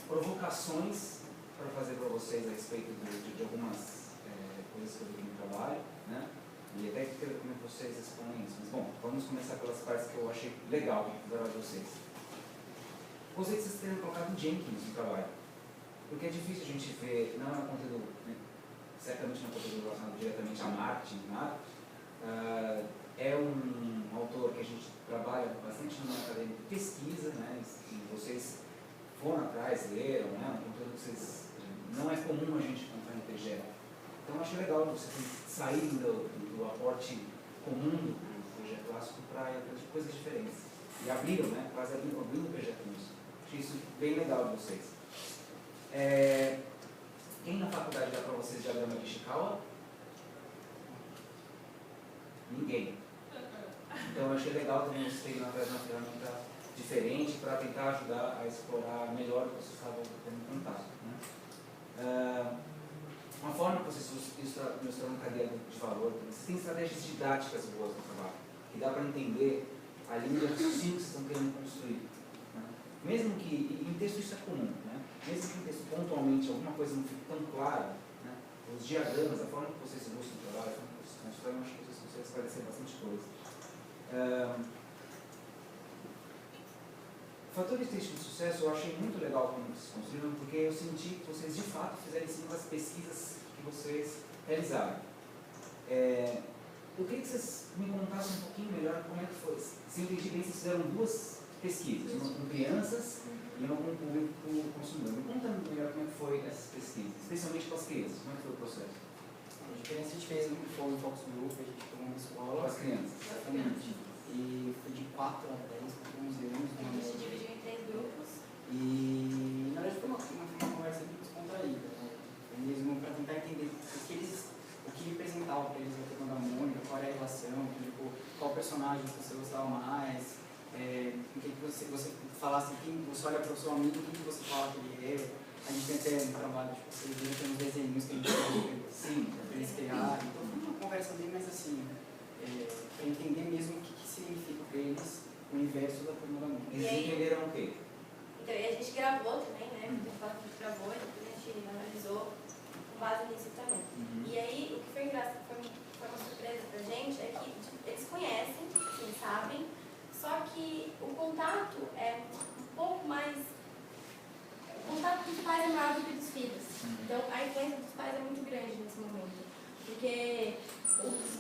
provocações para fazer para vocês a respeito de algumas coisas que eu vi no trabalho, né? E até quero como vocês respondem isso. Mas, bom, vamos começar pelas partes que eu achei legal do trabalho de vocês. Gostei de vocês terem colocado Jenkins no trabalho, porque é difícil a gente ver, não é um conteúdo, né, certamente não é um conteúdo relacionado diretamente a marketing, nada. É um autor que a gente trabalha bastante no acadêmico de pesquisa, né, e vocês foram atrás, leram, né, um conteúdo que vocês, não é comum a gente encontrar em PGE. Então, eu achei legal vocês saírem do aporte comum do PGE clássico para coisas diferentes. E abriram, né, quase abrindo o PGE com isso. Achei isso bem legal de vocês. Quem na faculdade dá para vocês diagrama de Ishikawa? Ninguém. Então, eu achei legal também vocês terem atrás de uma ferramenta diferente para tentar ajudar a explorar melhor o que vocês estavam tendo contato, né? Uma forma que vocês ilustram cadeia de valor, vocês têm estratégias didáticas boas no trabalho, que dá para entender a linha de raciocínio que vocês estão querendo construir, né? Mesmo que, em texto isso é comum, né? Mesmo que em texto pontualmente alguma coisa não fique tão clara, né? Os diagramas, a forma que vocês ilustram o trabalho, a forma que vocês constroem, eu acho que vocês conseguem esclarecer bastante coisa. Fatores de sucesso eu achei muito legal como vocês construíram, porque eu senti que vocês de fato fizeram em cima das pesquisas que vocês realizaram. Eu queria que vocês me contassem um pouquinho melhor como é que foi. Se eu entendi bem, vocês fizeram duas pesquisas, uma com crianças e uma com o público consumidor. Me conta melhor como é que foi essas pesquisas, especialmente com as crianças, como é que foi o processo? A diferença a gente fez um focus group, a gente pegou uma escola. Com as crianças. Exatamente. E foi de 4 a 10, para 11 anos. A gente se dividiu em 3 grupos. E na verdade foi uma conversa bem descontraída, né? Foi mesmo para tentar entender o que representava para eles a turma da Mônica, qual era a relação, tipo, qual personagem você gostava mais, o que você falasse, quem você olha para o seu amigo, quem você fala que ele é. A gente tem até no trabalho, tipo, vocês viram, tem uns desenhos que a gente fez para eles criarem. Então foi uma conversa bem mais assim, para entender mesmo o que significa para eles o universo da turma da Mônica. Eles entenderam o quê? Então, e a gente gravou também, né? A gente fala que a gente gravou e depois a gente analisou com base nisso também. E aí, o que foi engraçado, foi uma surpresa pra gente, é que eles conhecem, sim, sabem, só que o contato é um pouco mais... O contato dos pais é maior do que dos filhos. Então, a influência dos pais é muito grande nesse momento. Porque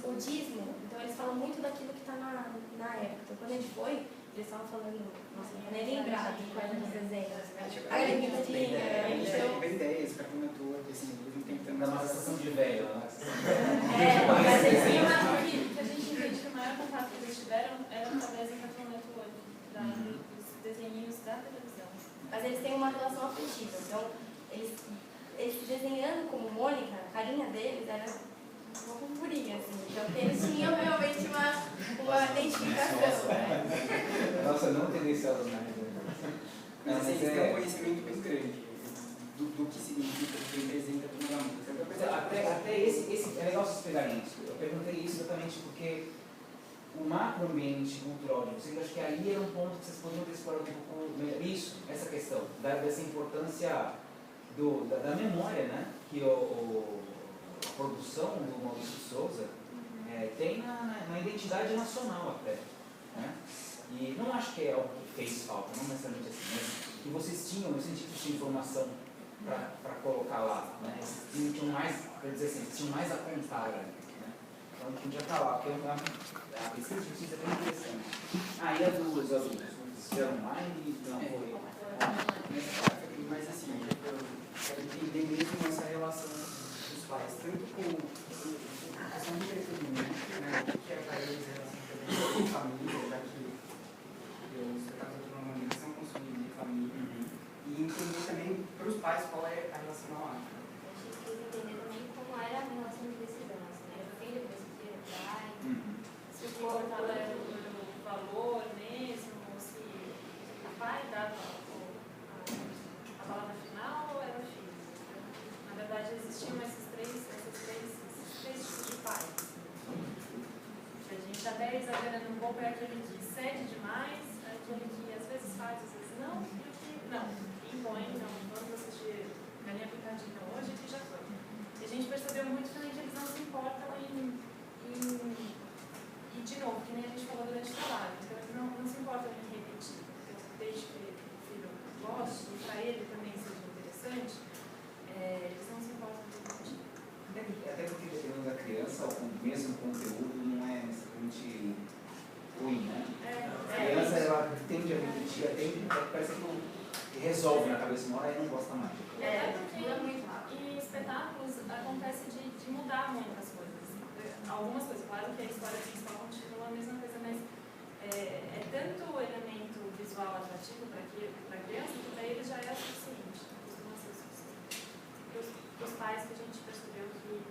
o dízimo, então eles falam muito daquilo que está na época. Então, quando a gente foi, eles estavam falando, nossa, não nem lembrar de quais eram os desenhos. A galinha, a gente teve ideias para comentar desse livro, tentando Da nossa sessão de velho, né? Mas o que a gente entende que o maior contato que eles tiveram era através do Cartoon Network, dos desenhinhos da televisão. Mas eles têm uma relação afetiva. Então, eles desenhando como Mônica, a carinha deles era uma purpurinha, assim. Então, eles tinham realmente uma identificação. Nossa, não tendenciosa na realidade. Mas assim, eles têm um conhecimento muito grande do que significa, do que representa a turma da Mônica. Até esse é legal vocês pegarem isso. Eu perguntei isso exatamente porque o macroambiente cultural de vocês, acho que ali era um ponto que vocês poderiam ter explorado um pouco melhor. Isso, essa questão, dessa importância da memória, né? Que a produção do Maurício Souza tem na identidade nacional até. Né? E não acho que é algo que fez falta, não necessariamente assim, mas que vocês tinham, eu senti que vocês tinham informação para colocar lá. Né? Vocês tinham mais, quer dizer assim, vocês tinham mais a contar. Né? Então, podia estar lá, porque a pesquisa de justiça é bem interessante. E a dos adultos? Vocês fizeram online? Não, foi. Mas assim, eu quero entender mesmo essa relação dos pais, tanto com a questão do entretenimento, né? O que é para eles a relação com família, já que os espetáculos de uma maneira são consumidos em família, e entender também para os pais qual é a relação à arte. A gente quis entender também como era a relação de decisão, assim, era o filho que decidia, o pai, Se o que importava era o valor mesmo, ou se o pai dava a palavra final ou era o filho. Na verdade, existiam esses três tipos de pais. A gente até exagerando um pouco é aquele que cede demais, aquele que às vezes faz, às vezes não, e o que não, impõe, não, vamos assistir Galinha Picadinha hoje que já foi. E a gente percebeu muito também que eles não se importam e de novo, que nem a gente falou durante o trabalho, então eles não se importam em repetir. Então, desde que o filho a repetir, parece que resolve na cabeça uma hora e não gosta mais. Muda muito rápido. E espetáculos acontece de mudar muitas coisas. Algumas coisas, claro que a história principal continua a mesma coisa, mas é tanto o elemento visual atrativo para a criança que para ele já é o suficiente. Costuma ser o suficiente. Para os pais que a gente percebeu que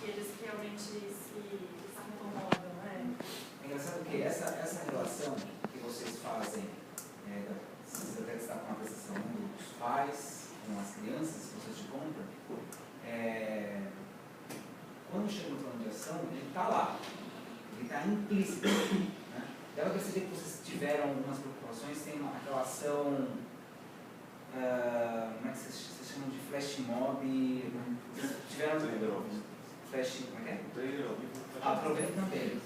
eles realmente se incomodam, né? É engraçado que essa relação que vocês fazem, vocês até destacam na prestação dos pais com as crianças, vocês de compra, quando chega no plano de ação, ele está lá, ele está implícito. Né? Dá para perceber que vocês tiveram algumas preocupações, tem uma relação, como é que vocês chamam de flash mob, tiveram flash, como é que é? Aproveita também,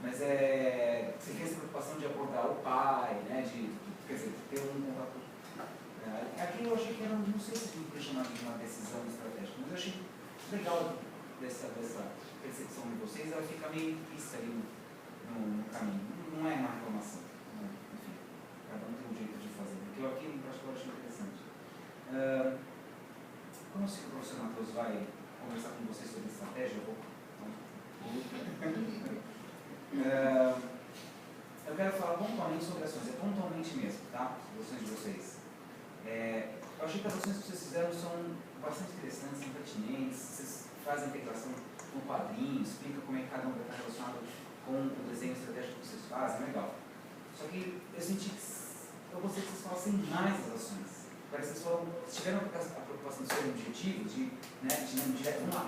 mas você fez a preocupação de abordar o pai, né, quer dizer, ter um contato. Aqui eu achei que era, não sei se eu podia chamar de uma decisão estratégica, mas eu achei legal dessa percepção de vocês, ela fica meio implícita ali no caminho. Não é uma reclamação, né? Enfim, cada um tem um jeito de fazer. Porque eu aqui, no particular, achei interessante. Como o professor Matheus vai conversar com vocês sobre estratégia, eu quero falar pontualmente sobre ações, pontualmente mesmo, tá? As ações de vocês. Eu achei que as ações que vocês fizeram são bastante interessantes, são pertinentes, vocês fazem a integração com o quadrinho, explica como é que cada um vai estar relacionado com o desenho estratégico que vocês fazem, legal. Só que eu senti que eu gostaria que vocês falassem mais das ações. Parece que vocês tiveram a preocupação de ser objetivos, vamos lá,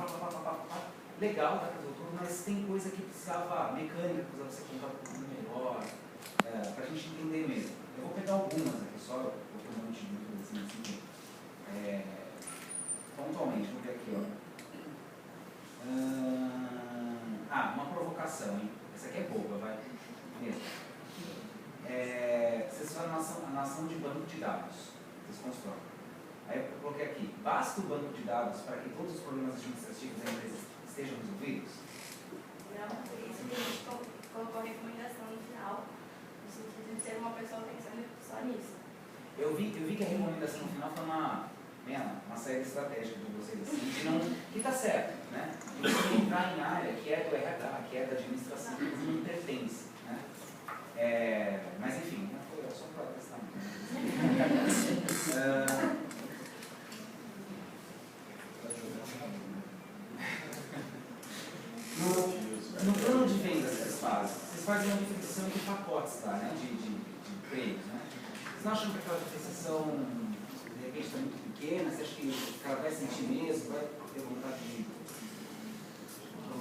legal, tá, mas tem coisa que precisava, mecânica que precisava ser contada um pouco melhor, para a gente entender mesmo. Eu vou pegar algumas aqui só, vou ter um monte de dúvidas assim, pontualmente, vou ver aqui, ó. Uma provocação, hein? Essa aqui é boba, vai. Mesmo. Vocês fazem a nação de banco de dados. Vocês constroem. Aí eu coloquei aqui, basta o banco de dados para que todos os problemas administrativos da empresa estejam resolvidos? Não, por isso que a gente colocou a recomendação no final, no sentido de ser uma pessoa pensando só nisso. Eu vi que a recomendação no final foi uma saída estratégica de vocês, assim, que está certo, né? De você entrar em área que é do RH, que é da administração, que não pertence, né? Mas enfim, foi só para testar. No plano de vendas que vocês fazem uma diferenciação entre pacotes, tá, né? De prêmios, né? Vocês não acham que aquela diferenciação de repente está muito pequena? Você acha que o cara vai sentir mesmo, vai ter vontade de ir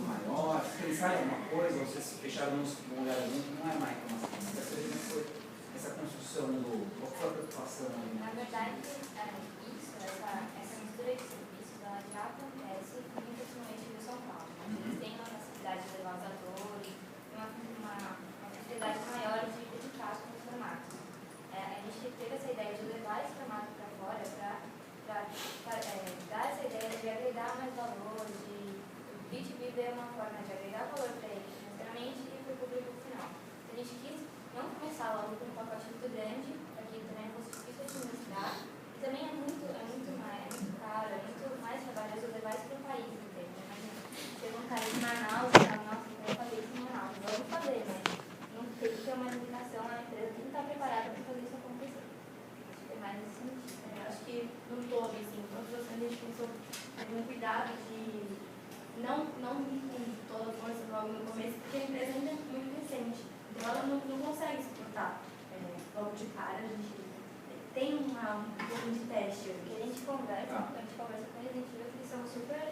maior? Vocês pensaram em alguma coisa, ou vocês fecharam um olhar junto? Não é mais como assim, mas essa construção qual foi a preocupação? Na verdade, essa mistura de serviços ela já acontece muito ultimamente no São Paulo. Eles têm uma facilidade de levar os atores, uma facilidade maior de educar com os formatos. A gente teve essa ideia de levar esse formato para fora para dar essa ideia de agregar mais valor, de o B2B ver uma forma de agregar valor para ele financeiramente e para o público final. Então, a gente quis não começar logo com um pacote muito grande, para que também fosse difícil de administrar, e também é muito caro, é muito mais trabalhoso levar isso para o país inteiro. Imagina, chega um cara de Manaus e fala, nossa, eu quero fazer isso em Manaus. Vamos fazer, mas não tem que ter uma limitação, a empresa tem que estar preparada para fazer isso acontecer. Acho que é mais nesse sentido. Acho que no todo, assim, todas as ações a gente pensou com cuidado de não ir com toda a força logo no começo, porque a empresa ainda é muito recente. Então ela não consegue suportar. Logo de cara, a gente tem um pouco de teste. Porque a gente conversa com eles, a gente vê que eles são super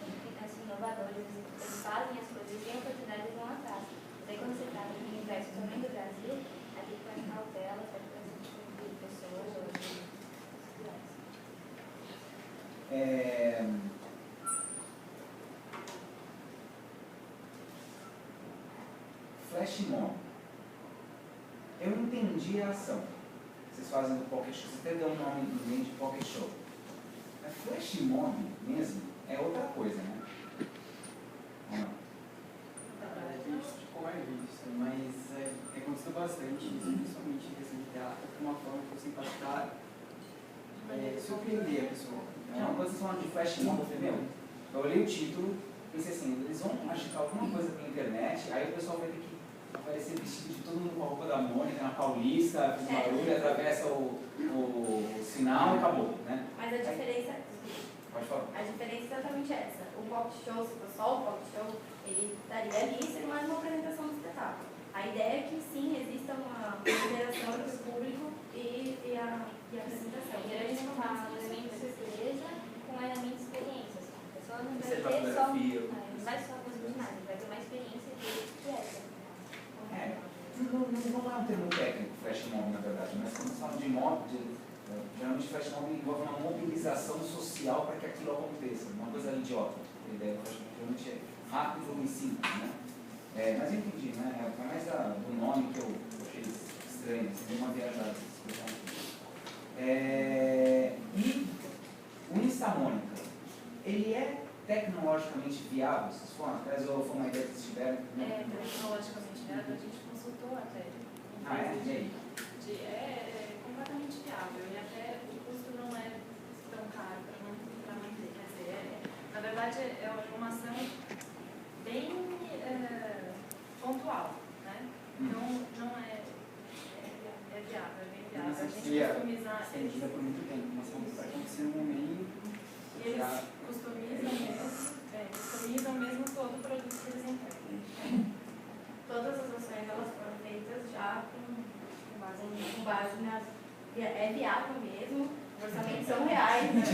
inovadores, eles fazem as coisas, têm oportunidade e vão atrás. Mas aí quando você trata de um universo também do Brasil, aí tem que ter cautela, tem que ter esse tipo de pessoas ou de Flash mob. Eu entendi a ação. Vocês fazem do Pocket Show. Vocês até dão um nome do meio de Pocket Show. Mas Flash mob mesmo é outra coisa, né? Ou não? A gente ficou mais visto, mas aconteceu bastante isso, principalmente em questão de uma forma de você impactar, surpreender a pessoa. Então, quando vocês falam de flash mob, eu falei, meu, eu olhei o título, pensei assim, eles vão agitar alguma coisa pela internet, aí o pessoal vai ter que aparecer vestido de todo mundo com a roupa da Mônica, na Paulista, faz barulho, atravessa o sinal e acabou, né? Mas a diferença... Pode falar. A diferença é exatamente essa. O pop show, se for só o pop show, ele estaria ali e seria mais uma apresentação do espetáculo. A ideia é que sim, exista uma interação entre o público e a apresentação. E a gente fala elemento surpresa com elemento experiência. A pessoa não vai Você ter vai só... fotografia. Não vai só consumir nada, vai ter uma experiência que essa. Não é um termo técnico, flash mob, na verdade, mas quando falam de mob, geralmente flash mob envolve uma mobilização social para que aquilo aconteça, uma coisa idiota. A ideia do flash mob geralmente é rápido e simples, né? Mas eu entendi, né? É mais do nome que eu achei estranho, assim, deu uma viajada. E o Instamônica, ele é tecnologicamente viável? Vocês foram atrás ou foi uma ideia que vocês tiveram? Tecnologicamente viável, a gente consultou até. E aí? É completamente viável e até o custo não é tão caro para manter. Quer dizer, na verdade é uma ação bem pontual, né? Não é viável, é bem viável. A gente customizar. Estendida por muito tempo, mas vai acontecer no momento. Eles customizam mesmo todo o produto que eles entregam. Todas as ações elas foram feitas já com base nas... É viável mesmo, os orçamentos são reais, né? Os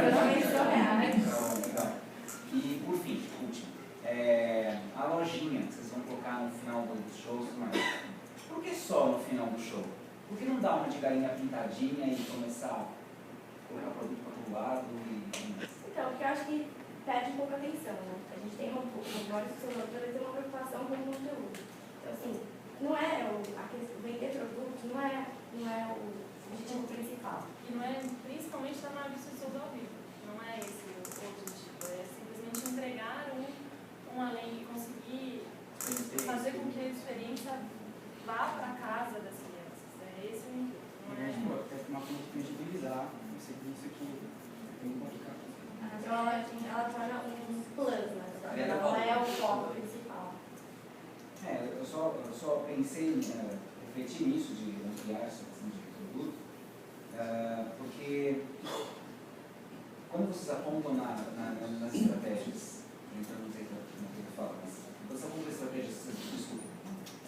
orçamentos são reais. Legal. E, por fim, último, a lojinha que vocês vão colocar no final dos shows, mas por que só no final do show? Por que não dar uma de galinha pintadinha e começar a colocar produto para todo lado? Então, porque eu acho que pede um pouco atenção, né? A gente tem uma preocupação com o conteúdo. Então, assim, não é vender produto, não é o objetivo principal. E não é, principalmente da maior dos pessoas ao vivo. Não é esse o objetivo. É simplesmente entregar um além e conseguir fazer com que a experiência vá para a casa das crianças. É esse o intuito. Não é uma forma de tangibilizar um serviço que é bem complicado. Então, ela torna um plus, né? Ela não é o foco principal. Eu só pensei em refletir nisso, de ampliar essa questão de produto, porque quando vocês apontam nas estratégias, então não sei como é que eu falo, mas quando vocês apontam estratégias que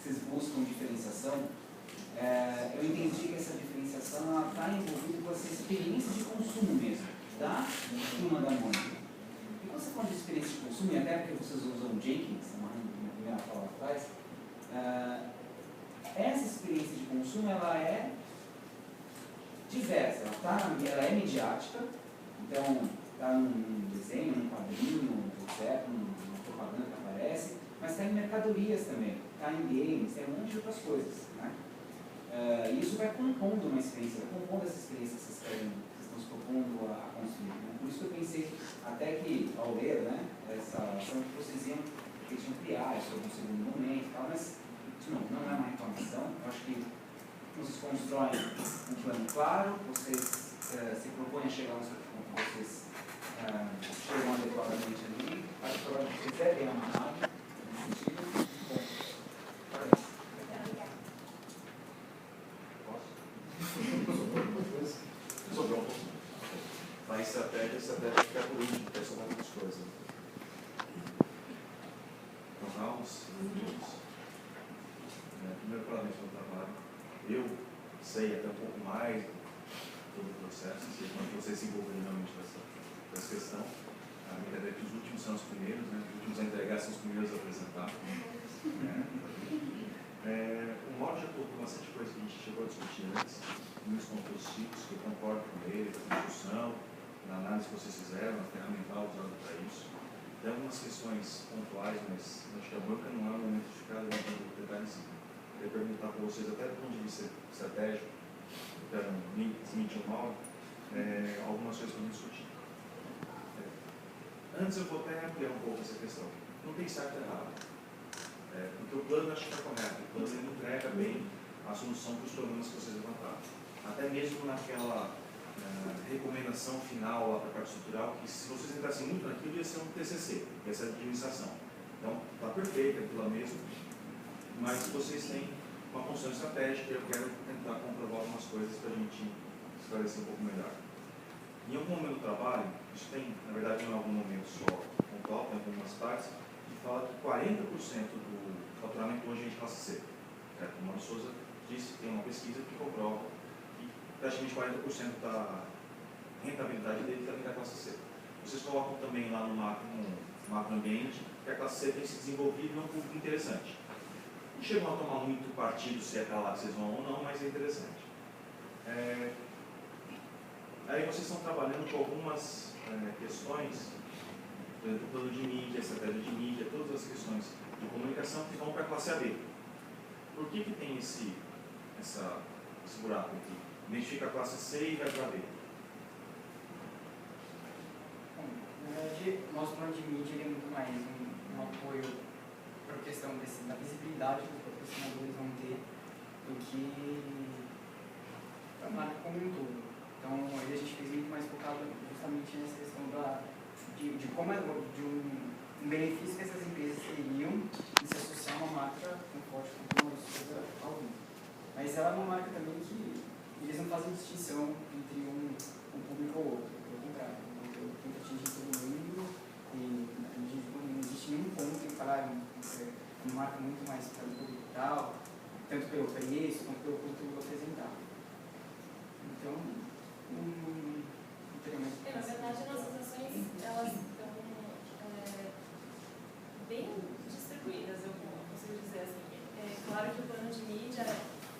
vocês buscam diferenciação, eu entendi que essa diferenciação está envolvida com essa experiência de consumo mesmo, da turma da Mônica. E quando você fala de experiência de consumo, e até porque vocês usam Jenkins, na primeira fala atrás, essa experiência de consumo ela é diversa, ela é midiática, então está num desenho, num quadrinho, etc., numa propaganda que aparece, mas está em mercadorias também, está em games, tem um monte de outras coisas, né? E isso vai compondo uma experiência, vai compondo essa experiência que vocês estão se propondo a construir, né? Por isso que eu pensei até que, ao ler, né, essa ação que vocês iam, que tinham criado sobre um segundo momento e tal, mas de novo, não é uma reclamação. Eu acho que vocês constroem um plano claro, vocês se propõem a chegar no certo ponto, vocês chegam adequadamente ali, acho que vocês é bem amarrado nesse sentido. Bom, parabéns. Sobre um pouco. Na estratégia que é a política, que é sobre muitas coisas. Nós vamos, primeiro, parabéns pelo trabalho. Eu sei até um pouco mais do processo, sei quando vocês se envolverem realmente com essa questão. A minha ideia é que os últimos são os primeiros, né? Os últimos a entregar são os primeiros a apresentar. O modo já tocou bastante coisa que a gente chegou a discutir antes, nos compositivos, que eu concordo com ele, na discussão, na análise que vocês fizeram, na ferramental usada para isso. Tem algumas questões pontuais, mas acho que a banca não é o momento de ficar dentro do detalhezinho. Eu queria perguntar para vocês, até do ponto de vista estratégico, eu quero transmitir um mal, algumas coisas para discutir. Antes eu vou até ampliar um pouco essa questão. Não tem certo e errado. Porque o plano acho que está correto. O plano ele entrega bem a solução para os problemas que vocês levantaram. Até mesmo naquela recomendação final lá para a parte estrutural, que se vocês entrassem muito naquilo, ia ser um TCC, ia ser a administração. Então, está perfeito aquilo lá mesmo, mas vocês têm uma função estratégica e eu quero tentar comprovar algumas coisas para a gente esclarecer um pouco melhor. Em algum momento do trabalho, isso tem, na verdade, não é algum momento só pontual, tem algumas partes, que fala que 40% do faturamento hoje é de classe C. O Mauro Souza disse que tem uma pesquisa que comprova que praticamente 40% da rentabilidade dele também da classe C. Vocês colocam também lá no macro ambiente que a classe C tem se desenvolvido e é um público interessante. Não chegam a tomar muito partido se é para lá que vocês vão ou não, mas é interessante. Aí vocês estão trabalhando com algumas questões, por exemplo, plano de mídia, estratégia de mídia, todas as questões de comunicação que vão para a classe AB. Por que tem esse buraco aqui? Identifica a classe C e vai para B. Bom, na verdade, o nosso plano de mídia é muito mais um apoio para a questão da visibilidade que os patrocinadores vão ter do que a marca como um todo. Então, aí a gente fez muito mais focado justamente nessa questão de como de um benefício que essas empresas teriam em se associar a uma marca tão forte como a nossa algum. Mas ela é uma marca também que eles não fazem distinção entre um público ou outro. Pelo contrário, eu tento atingir todo mundo e não existe nenhum ponto em falar uma marca muito mais para o público tal, tanto pelo preço quanto pelo conteúdo apresentado. Então, na verdade, nossas ações, elas estão bem distribuídas, eu consigo dizer assim. É claro que o plano de mídia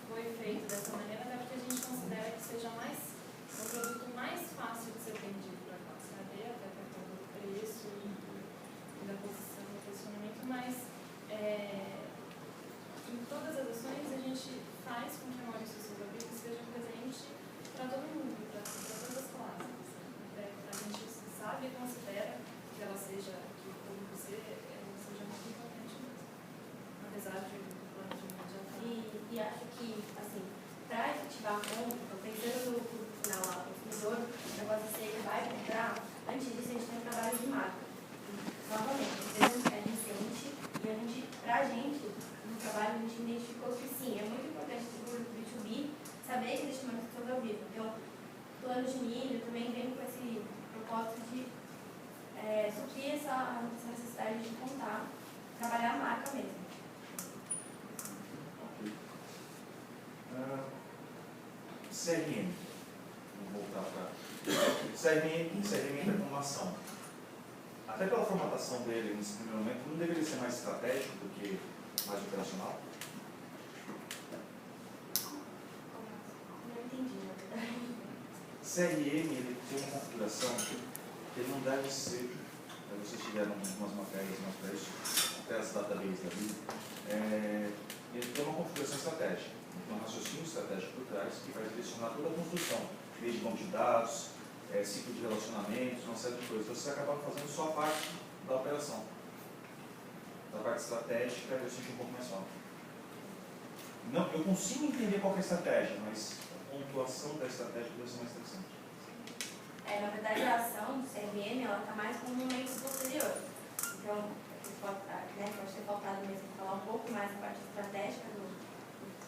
foi feito dessa maneira, até porque a gente considera que seja o produto mais fácil de ser vendido para a classe AB, até por conta do preço e da posição, do posicionamento, mas em todas as ações a gente faz com que a Maurício Souza Vivo esteja presente para todo mundo, para todas as classes. A gente sabe e considera que ela seja, que o público seja muito importante mesmo, apesar de o plano de mídia estar. E acho que, assim, para efetivar a compra, pensando no público final lá, o consumidor, o negócio de ele vai comprar, antes disso a gente tem um trabalho de marca. Novamente, a empresa é recente e pra gente, no trabalho, a gente identificou que sim, é muito importante para o público B2B saber que existe uma pessoa ao vivo. Então, plano de mídia também vem com esse propósito de suprir essa necessidade de contar, trabalhar a marca mesmo. CRM. Vou voltar para CRM é uma ação. Até pela formatação dele nesse primeiro momento, não deveria ser mais estratégico do que mais operacional? Não entendi, na verdade. CRM ele tem uma configuração que ele não deve ser, vocês tiveram umas matérias mais para isso, até as databases da vida, ele tem uma configuração estratégica, um raciocínio estratégico por trás que vai direcionar toda a construção, desde banco de dados, ciclo de relacionamentos, uma série de coisas. Você acaba fazendo só a parte da operação. Da parte estratégica eu senti um pouco mais falta. Não, eu consigo entender qual é a estratégia, mas a pontuação da estratégia deve ser mais interessante. Na verdade, a ação do CRM está mais como um momento posterior. Então, pode ter faltado mesmo falar um pouco mais da parte estratégica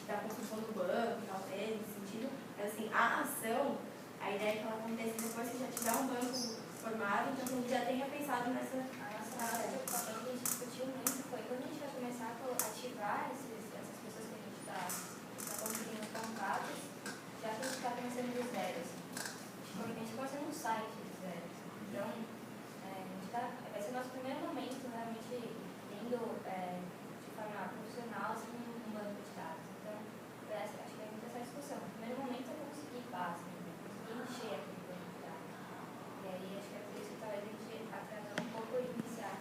da construção do banco, talvez, nesse sentido. Mas, assim, a ação, a ideia é que ela aconteça depois que já tiver um banco formado, então que a gente já tenha pensado nessa A gente discutiu muito foi quando a gente vai começar a ativar essas pessoas que a gente está conseguindo contatos, já que a gente está começando do zero. A gente começa num site do zero. Então, vai ser o nosso primeiro momento realmente indo de forma profissional assim, num banco de dados. Então, acho que é muito essa discussão. O primeiro momento é conseguir base, conseguir encher aquele banco de dados. E aí acho que é por isso que talvez a gente atrasar um pouco e iniciar.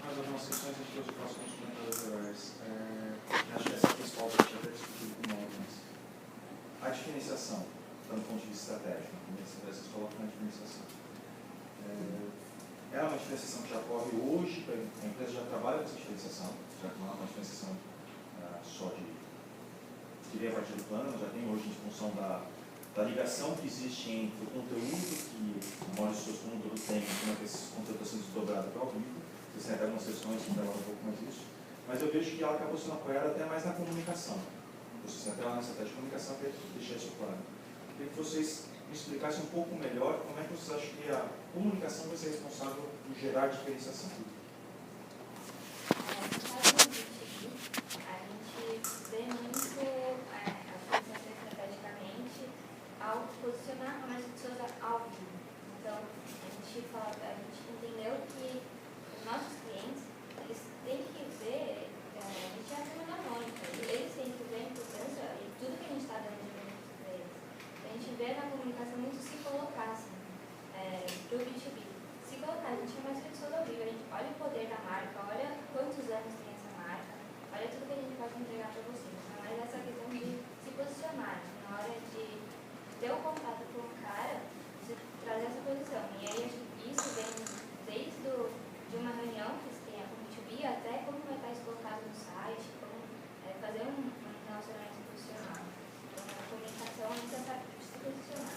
Mais algumas questões aqui eu faço com os comentários gerais. Acho que essa principal a gente até discutiu com nós, mas a diferenciação, tanto do ponto de vista estratégico, vocês colocam na diferenciação. É uma diferenciação que já ocorre hoje, a empresa já trabalha com essa diferenciação, já não é uma diferenciação só que vem a partir do plano, já tem hoje em função da ligação que existe entre o conteúdo que a maioria dos seus conteúdos tem, como é que esse conteúdo está sendo desdobrado para o vivo. Vocês têm até algumas sessões que demoram um pouco mais isso, mas eu vejo que ela acabou sendo apoiada até mais na comunicação. Vocês têm até lá na estratégia de comunicação para deixar isso claro. Eu queria que vocês me explicassem um pouco melhor como é que vocês acham que a comunicação vai ser responsável por gerar diferenciação. A gente vê muito a diferenciação estrategicamente ao posicionar a mais pessoas ao vivo. Então, a gente entendeu que os nossos clientes, eles têm que ver, a gente é a turma da Mônica, eles têm que ver a importância e tudo que a gente está dando de benefício para eles. A gente vê na comunicação muito se colocar, assim, do B2B. Se colocar, a gente chama mais pessoas ao vivo, a gente olha o poder da marca, olha quantos anos tem essa marca, olha tudo que a gente pode entregar para vocês. Então, é essa questão de se posicionar, na hora de ter o contato com o cara, de trazer essa posição. E aí, acho que isso vem desde de uma reunião que se tenha com o B2B até como vai estar isso colocado no site, como fazer um relacionamento profissional. Então, a comunicação é tentar se posicionar.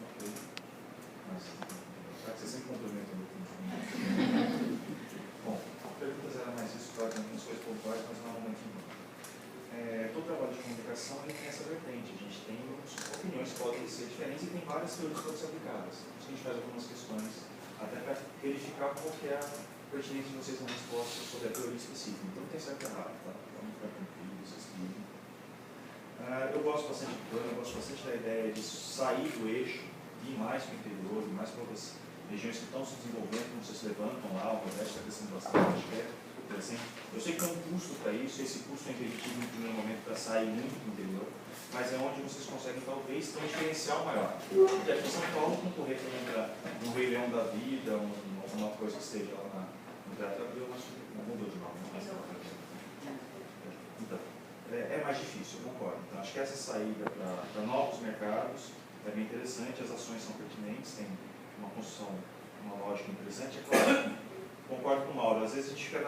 Ok. Mas, você sempre complementa muito. Bom, perguntas eram mais isso, claro, tem algumas coisas pontuais, mas não é um momento não. Todo trabalho de comunicação ele tem essa vertente. A gente tem opiniões que podem ser diferentes e tem várias teorias que podem ser aplicadas. Por isso que a gente faz algumas questões, até para verificar qual que é a pertinência de vocês na resposta sobre a teoria específica. Então não tem certo e errado, tá? Vamos ficar tranquilos, vocês estudem. Eu gosto bastante do plano, eu gosto bastante da ideia de sair do eixo, ir mais para o interior, ir mais para outras regiões que estão se desenvolvendo, como vocês levantam lá, o Nordeste está crescendo bastante, acho que é interessante. Eu sei que tem um custo para isso, esse custo é impeditivo no primeiro momento para sair muito do interior, mas é onde vocês conseguem talvez ter um diferencial maior. Porque aqui em São Paulo concorrer com um Rei Leão da vida, uma coisa que esteja lá no Teatro Abril, mas não mudou de nome. Então, é mais difícil, eu concordo. Então, acho que essa saída para novos mercados é bem interessante, as ações são pertinentes, tem uma construção, uma lógica interessante. É claro, concordo com o Mauro, às vezes a gente fica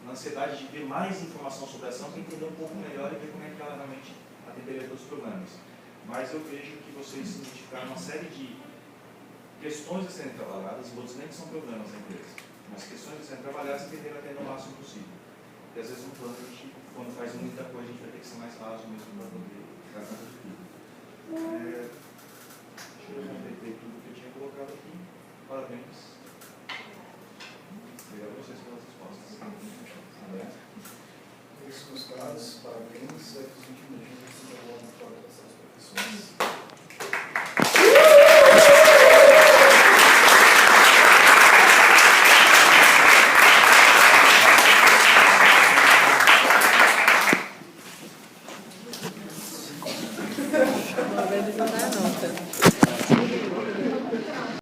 na ansiedade de ver mais informação sobre a ação para entender um pouco melhor e ver como é que ela realmente atenderia todos os problemas. Mas eu vejo que vocês identificaram uma série de questões a serem trabalhadas, vou dizer nem que são problemas da empresa, mas questões a serem trabalhadas e tentar atender o máximo possível. Porque às vezes no plano a gente, quando faz muita coisa, a gente vai ter que ser mais raso mesmo para poder ficar mais efetivo. Acho que eu completei tudo que eu tinha colocado aqui. Parabéns. Obrigado a vocês pelas respostas. Isso, meus caros, parabéns. É que os últimos dias